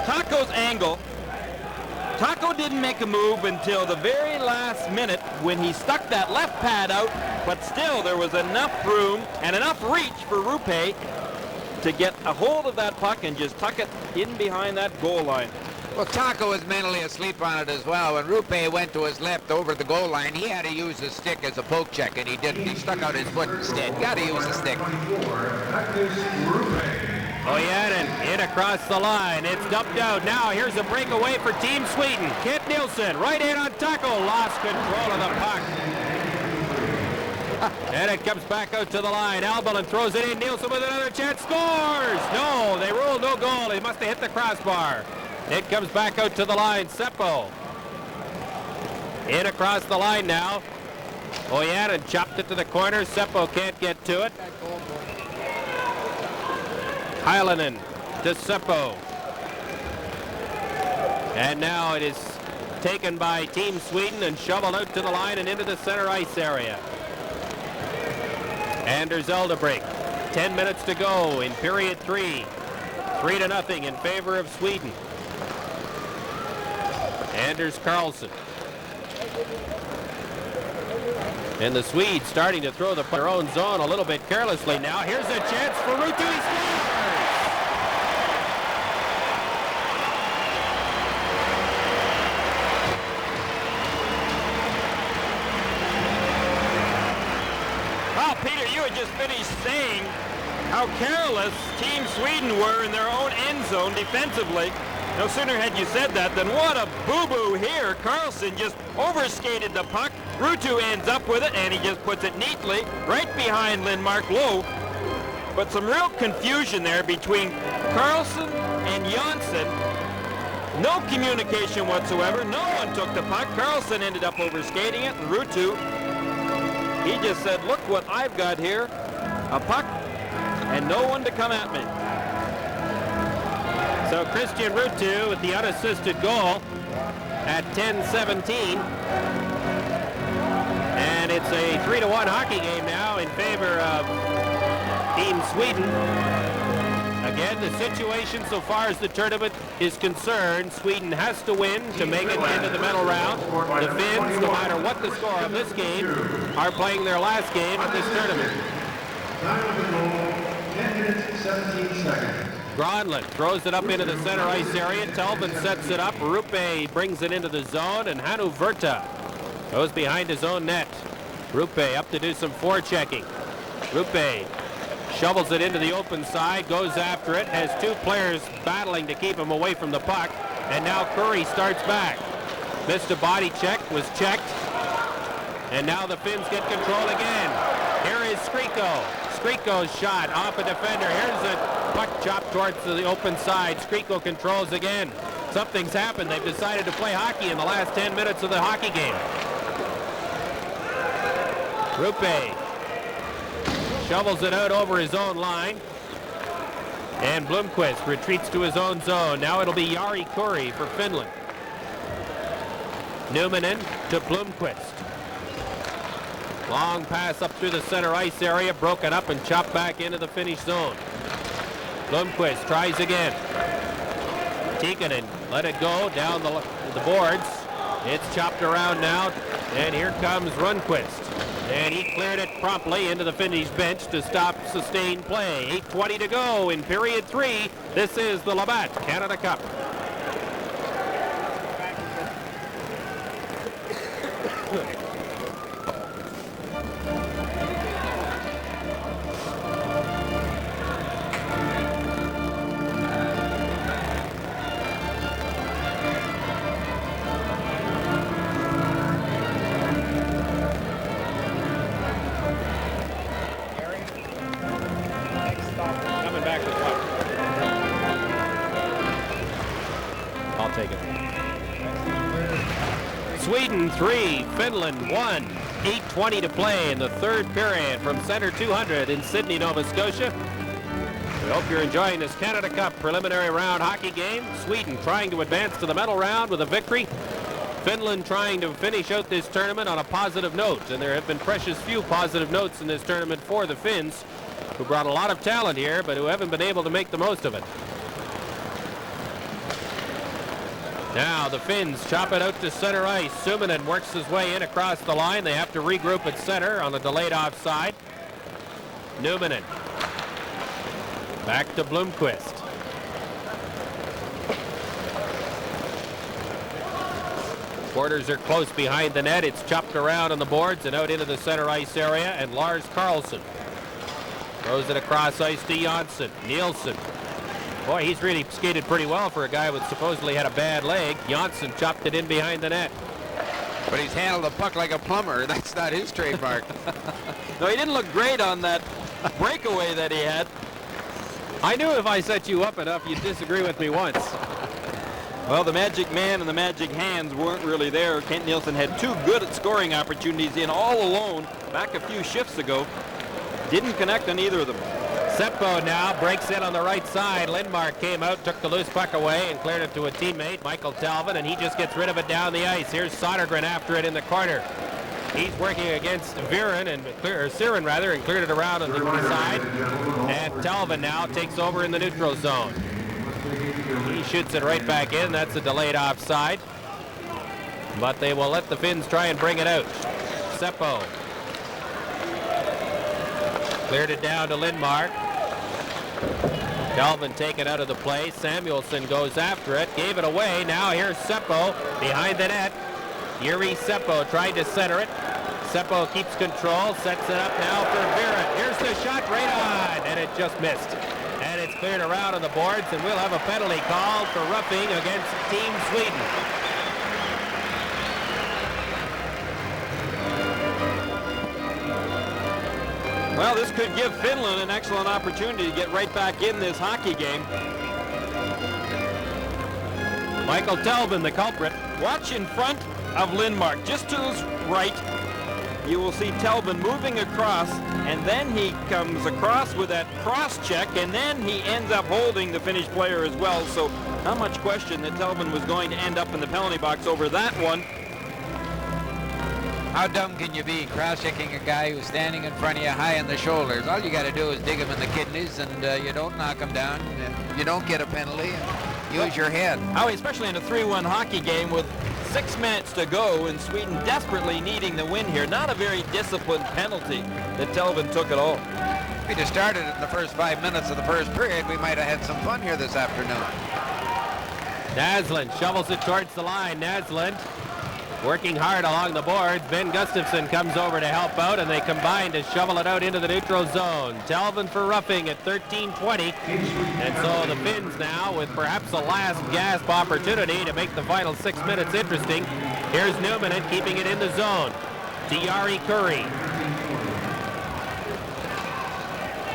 Taco's angle. Taco didn't make a move until the very last minute when he stuck that left pad out, but still there was enough room and enough reach for Rupe to get a hold of that puck and just tuck it in behind that goal line. Well, Taco was mentally asleep on it as well. When Rupe went to his left over the goal line, he had to use his stick as a poke check, and he didn't. He stuck out his foot instead. Got to use the stick. Ojanen in across the line. It's dumped out. Now here's a breakaway for Team Sweden. K.Nilsson right in on Taco. Lost control of the puck. And it comes back out to the line. Albalin throws it in. Nilsson with another chance. Scores! No, they ruled no goal. He must have hit the crossbar. It comes back out to the line. Seppo in across the line now. Ojanen chopped it to the corner. Seppo can't get to it. Heilinen to Seppo. And now it is taken by Team Sweden and shoveled out to the line and into the center ice area. Anders Eldebreak. 10 minutes to go in period 3. 3-0 in favor of Sweden. Anders Karlsson. And the Swedes starting to throw their own zone a little bit carelessly now. Here's a chance for Ruutu. He scores! Well, Peter, you had just finished saying how careless Team Sweden were in their own end zone defensively. No sooner had you said that than what a boo-boo here. Karlsson just overskated the puck. Ruutu ends up with it, and he just puts it neatly right behind Lindmark low. But some real confusion there between Karlsson and J.Onsson. No communication whatsoever. No one took the puck. Karlsson ended up overskating it, and Ruutu, he just said, look what I've got here. A puck and no one to come at me. So Christian Ruutu with the unassisted goal at 10-17. And it's a 3-1 hockey game now in favor of Team Sweden. Again, the situation so far as the tournament is concerned, Sweden has to win to make it into the medal round. The Finns, no matter what the score of this game, are playing their last game of this tournament. Time of the goal, 10 minutes, 17 seconds. Gronlund throws it up into the center ice area. Telvin sets it up. Rupe brings it into the zone, and Hannu Virta goes behind his own net. Rupe up to do some forechecking. Rupe shovels it into the open side, goes after it, has two players battling to keep him away from the puck, and now Curry starts back. Missed a body check, was checked, and now the Finns get control again. Here is Skriko. Skriko's shot off a defender. Here's a puck chopped towards the open side. Skriko controls again. Something's happened. They've decided to play hockey in the last 10 minutes of the hockey game. Rupe shovels it out over his own line. And Blomqvist retreats to his own zone. Now it'll be Jari Kurri for Finland. Numminen to Blomqvist. Long pass up through the center ice area, broken up and chopped back into the Finnish zone. Blomqvist tries again. Tikkanen let it go down the boards. It's chopped around now, and here comes Rundqvist. And he cleared it promptly into the Finnish bench to stop sustained play. 8:20 to go in period 3. This is the Labatt Canada Cup. Sweden 3, Finland 1. 8:20 to play in the third period from Center 200 in Sydney, Nova Scotia. We hope you're enjoying this Canada Cup preliminary round hockey game. Sweden trying to advance to the medal round with a victory. Finland trying to finish out this tournament on a positive note, and there have been precious few positive notes in this tournament for the Finns, who brought a lot of talent here, but who haven't been able to make the most of it. Now the Finns chop it out to center ice. Suominen works his way in across the line. They have to regroup at center on the delayed offside. Numminen. Back to Blomqvist. Quarters are close behind the net. It's chopped around on the boards and out into the center ice area. And L.Kарлsson throws it across ice to J.Onsson. Nilsson. Boy, he's really skated pretty well for a guy who supposedly had a bad leg. J.Onsson chopped it in behind the net. But he's handled the puck like a plumber. That's not his trademark. No, he didn't look great on that breakaway that he had. I knew if I set you up enough, you'd disagree with me once. Well, the magic man and the magic hands weren't really there. K.Nilsson had two good scoring opportunities in all alone back a few shifts ago. Didn't connect on either of them. Seppo now breaks in on the right side. Lindmark came out, took the loose puck away, and cleared it to a teammate, Michael Telvin, and he just gets rid of it down the ice. Here's Sodergren after it in the corner. He's working against Siren, and cleared it around on the side. And Telvin now takes over in the neutral zone. He shoots it right back in. That's a delayed offside. But they will let the Finns try and bring it out. Seppo cleared it down to Lindmark. Telvin taken out of the play. Samuelsson goes after it, gave it away. Now here's Seppo behind the net. Yuri Seppo tried to center it. Seppo keeps control, sets it up now for Viren. Here's the shot right on, and it just missed. And it's cleared around on the boards, and we'll have a penalty called for roughing against Team Sweden. Well, this could give Finland an excellent opportunity to get right back in this hockey game. Michael Telvin, the culprit. Watch in front of Lindmark. Just to his right, you will see Telvin moving across, and then he comes across with that cross check, and then he ends up holding the Finnish player as well. So not much question that Telvin was going to end up in the penalty box over that one. How dumb can you be cross-checking a guy who's standing in front of you high on the shoulders? All you got to do is dig him in the kidneys, and you don't knock him down. You don't get a penalty. Use your head. Howie, especially in a 3-1 hockey game with 6 minutes to go and Sweden desperately needing the win here. Not a very disciplined penalty that Telvin took at all. he'd have started in the first 5 minutes of the first period, we might have had some fun here this afternoon. Naslund shovels it towards the line. Naslund working hard along the boards. Ben Gustafsson comes over to help out, and they combine to shovel it out into the neutral zone. Telvin for roughing at 13:20. And so the Finns now with perhaps a last gasp opportunity to make the final 6 minutes interesting. Here's Newman and keeping it in the zone to Jari Kurri.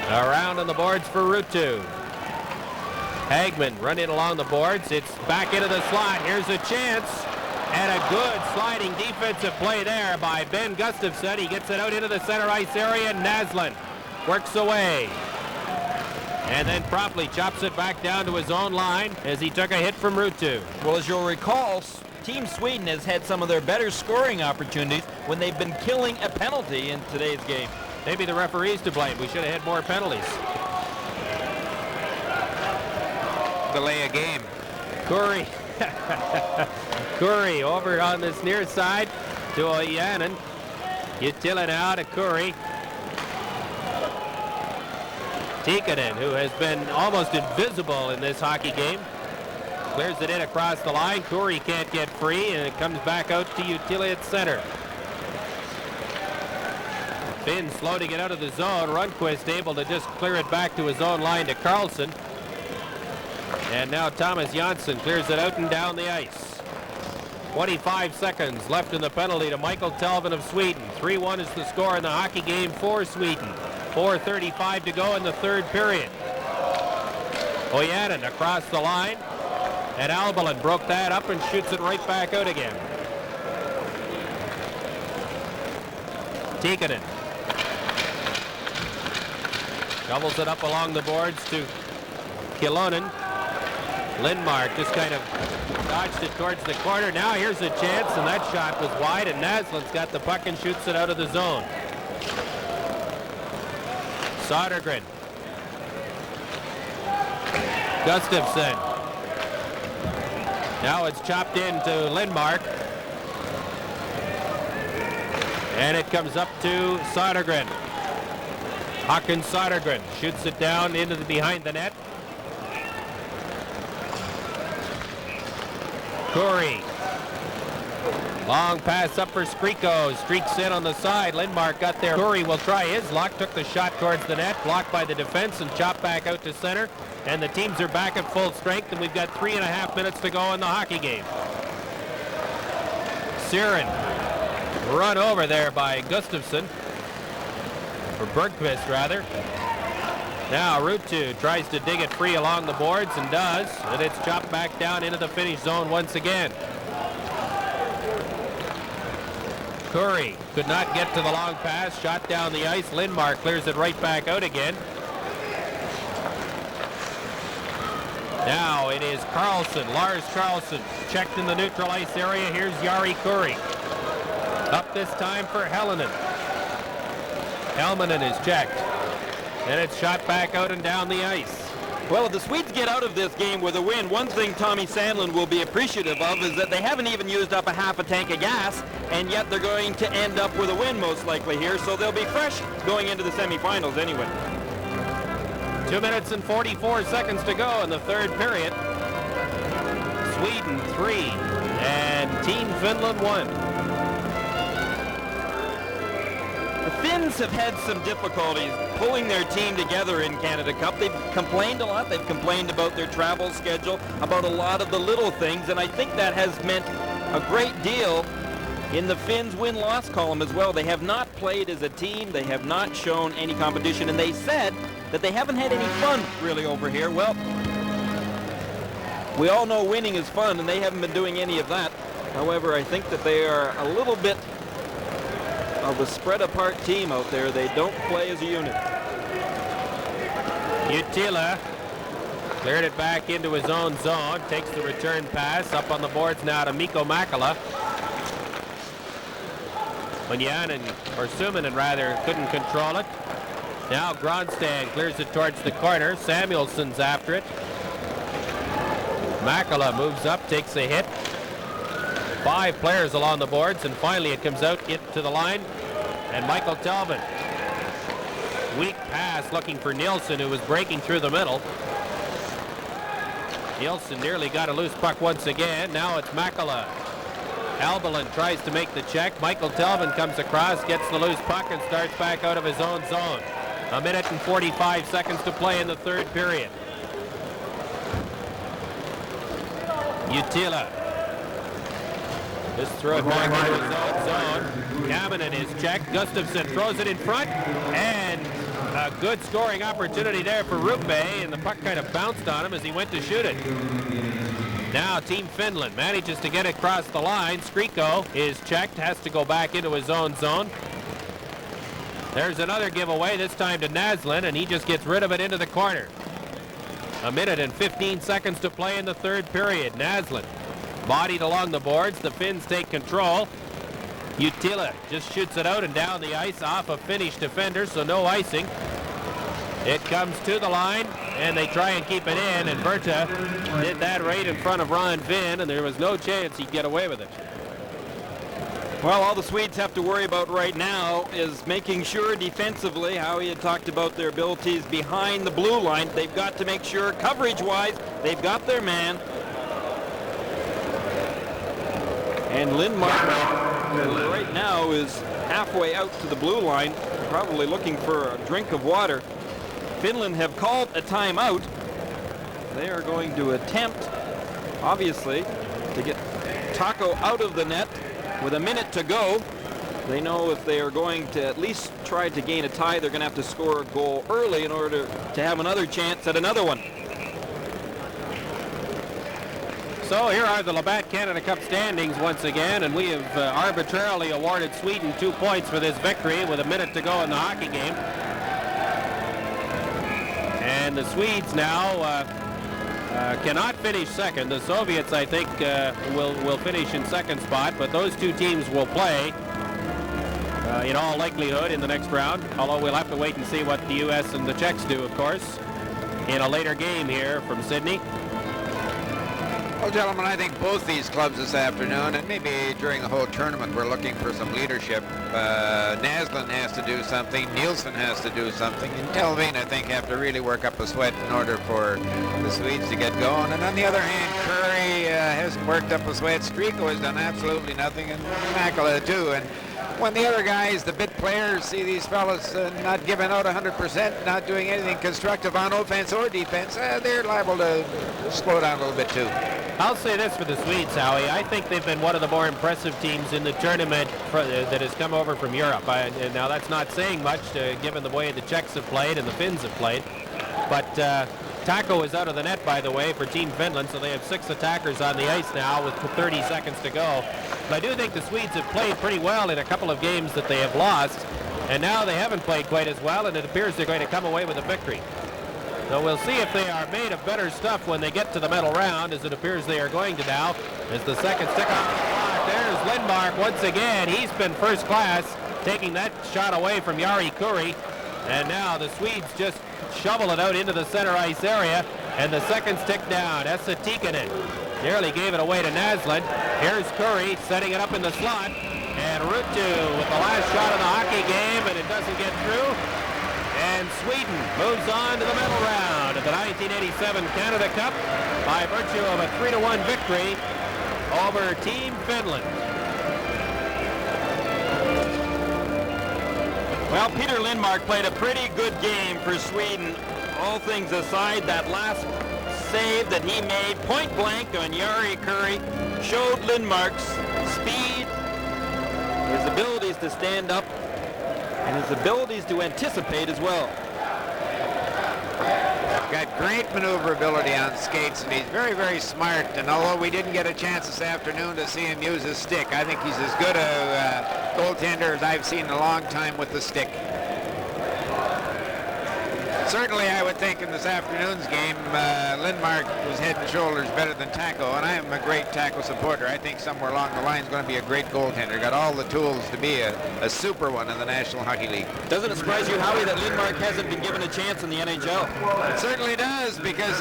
Around on the boards for Ruutu. Hagman running along the boards. It's back into the slot. Here's a chance. And a good sliding defensive play there by Ben Gustafsson. He gets it out into the center ice area. Naslund works away. And then promptly chops it back down to his own line as he took a hit from Ruutu. Well, as you'll recall, Team Sweden has had some of their better scoring opportunities when they've been killing a penalty in today's game. Maybe the referee's to blame. We should have had more penalties. Delay a game. Kurri. Kurri over on this near side to Ojanen. Uttila now to Kurri. Tikkanen, who has been almost invisible in this hockey game, clears it in across the line. Kurri can't get free, and it comes back out to Uttila at center. Finn slow to get out of the zone. Rundqvist able to just clear it back to his own line to Karlsson. And now Thomas Jönsson clears it out and down the ice. 25 seconds left in the penalty to Michael Telvin of Sweden. 3-1 is the score in the hockey game for Sweden. 4:35 to go in the third period. Ojanen across the line. And Albalin broke that up and shoots it right back out again. Tikkanen shovels it up along the boards to Kilonen. Lindmark just kind of dodged it towards the corner. Now here's a chance, and that shot was wide, and Naslund's got the puck and shoots it out of the zone. Sodergren. Gustafsson. Now it's chopped in to Lindmark. And it comes up to Sodergren. Håkan Sodergren shoots it down into the behind the net. Kurri. Long pass up for Skriko. Streaks in on the side. Lindmark got there. Kurri will try his luck. Took the shot towards the net. Blocked by the defense and chopped back out to center. And the teams are back at full strength, and we've got 3.5 minutes to go in the hockey game. Siren run over there by Gustafsson. Or Bergqvist, rather. Now Ruutu tries to dig it free along the boards and does, and it's chopped back down into the finish zone once again. Kurri could not get to the long pass, shot down the ice. Lindmark clears it right back out again. Now it is Karlsson, Lars Karlsson, checked in the neutral ice area. Here's Jari Kurri. Up this time for Helminen. Helminen is checked. And it's shot back out and down the ice. Well, if the Swedes get out of this game with a win, one thing Tommy Sandlin will be appreciative of is that they haven't even used up a half a tank of gas, and yet they're going to end up with a win most likely here, so they'll be fresh going into the semifinals anyway. 2 minutes and 44 seconds to go in the third period. Sweden 3 and Team Finland 1. The Finns have had some difficulties pulling their team together in Canada Cup. They've complained a lot. They've complained about their travel schedule, about a lot of the little things, and I think that has meant a great deal in the Finns win-loss column as well. They have not played as a team. They have not shown any competition, and they said that they haven't had any fun really over here. Well, we all know winning is fun, and they haven't been doing any of that. However, I think that they are a little bit of a spread-apart team out there. They don't play as a unit. Uttila cleared it back into his own zone. Takes the return pass up on the boards now to Mikko Makala. Onyanen, or Suominen rather, couldn't control it. Now Gronstad clears it towards the corner. Samuelsson's after it. Makala moves up, takes a hit. 5 players along the boards, and finally it comes out to the line, and Michael Telvin Weak pass looking for Nilsson, who was breaking through the middle. Nilsson nearly got a loose puck once again. Now it's Makala. Albalin tries to make the check. Michael Telvin comes across, gets the loose puck, and starts back out of his own zone. 1 minute and 45 seconds to play in the third period. Utila. Just throw it back into his own zone. Kaminen is checked. Gustafsson throws it in front, and a good scoring opportunity there for Rupe, and the puck kind of bounced on him as he went to shoot it. Now Team Finland manages to get it across the line. Skriko is checked, has to go back into his own zone. There's another giveaway, this time to Naslund, and he just gets rid of it into the corner. 1 minute and 15 seconds to play in the third period. Naslund bodied along the boards. The Finns take control. Utila just shoots it out and down the ice off a Finnish defender, so no icing. It comes to the line, and they try and keep it in, and Berta did that right in front of Ron Finn, and there was no chance he'd get away with it. Well, all the Swedes have to worry about right now is making sure defensively, Howie had talked about their abilities behind the blue line. They've got to make sure coverage-wise they've got their man. And Lindmark right now is halfway out to the blue line, probably looking for a drink of water. Finland have called a timeout. They are going to attempt, obviously, to get Taco out of the net with 1 minute to go. They know if they are going to at least try to gain a tie, they're going to have to score a goal early in order to have another chance at another one. So here are the Labatt Canada Cup standings once again, and we have arbitrarily awarded Sweden 2 points for this victory with 1 minute to go in the hockey game. And the Swedes now cannot finish second. The Soviets, I think, will finish in second spot, but those two teams will play in all likelihood in the next round, although we'll have to wait and see what the U.S. and the Czechs do, of course, in a later game here from Sydney. Well, gentlemen, I think both these clubs this afternoon, and maybe during the whole tournament, we're looking for some leadership. Naslund has to do something. Nilsson has to do something. And Telvin, I think, have to really work up a sweat in order for the Swedes to get going. And on the other hand, Curry hasn't worked up a sweat. Striko has done absolutely nothing, and Makala too. And when the other guys, the bit players, see these fellas not giving out 100%, not doing anything constructive on offense or defense, they're liable to slow down a little bit too. I'll say this for the Swedes, Howie. I think they've been one of the more impressive teams in the tournament that has come over from Europe. Now, that's not saying much, given the way the Czechs have played and the Finns have played. But Taco is out of the net, by the way, for Team Finland, so they have 6 attackers on the ice now with 30 seconds to go. But I do think the Swedes have played pretty well in a couple of games that they have lost, and now they haven't played quite as well, and it appears they're going to come away with a victory. So we'll see if they are made of better stuff when they get to the medal round, as it appears they are going to now, as the second stick on the clock. There's Lindmark once again. He's been first class, taking that shot away from Jari Kurri. And now the Swedes just shovel it out into the center ice area, and the second stick down. Esa Tikkanen nearly gave it away to Naslund. Here's Kurri setting it up in the slot, and Ruutu with the last shot of the hockey game, and it doesn't get through. And Sweden moves on to the medal round of the 1987 Canada Cup by virtue of a 3-1 victory over Team Finland. Well, Peter Lindmark played a pretty good game for Sweden. All things aside, that last save that he made point blank on Jari Kurri showed Lindmark's speed, his abilities to stand up, and his abilities to anticipate as well. Got great maneuverability on skates, and he's very, very smart. And although we didn't get a chance this afternoon to see him use his stick, I think he's as good a goaltender as I've seen in a long time with the stick. Certainly, I would think in this afternoon's game, Lindmark was head and shoulders better than Taco, and I am a great Taco supporter. I think somewhere along the line is going to be a great goaltender. Got all the tools to be a super one in the National Hockey League. Doesn't it surprise you, Howie, that Lindmark hasn't been given a chance in the NHL? It certainly does, because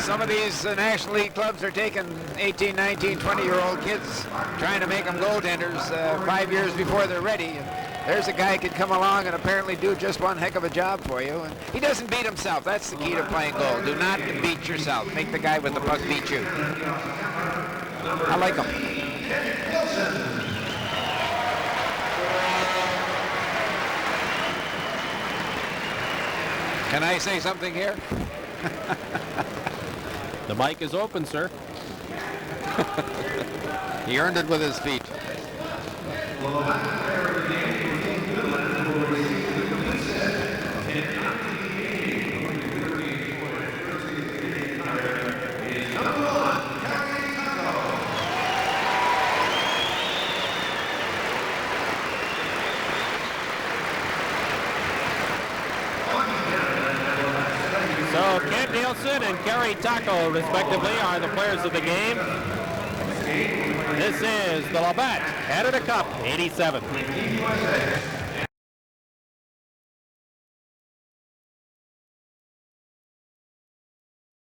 some of these National League clubs are taking 18, 19, 20-year-old kids, trying to make them goaltenders 5 years before they're ready. There's a guy who can come along and apparently do just one heck of a job for you. And he doesn't beat himself. That's the key to playing goal. Do not beat yourself. Make the guy with the puck beat you. I like him. Can I say something here? The mic is open, sir. He earned it with his feet. So K.Nilsson and Kerry Taco, respectively, are the players of the game. This is the Labatt Canada Cup 87.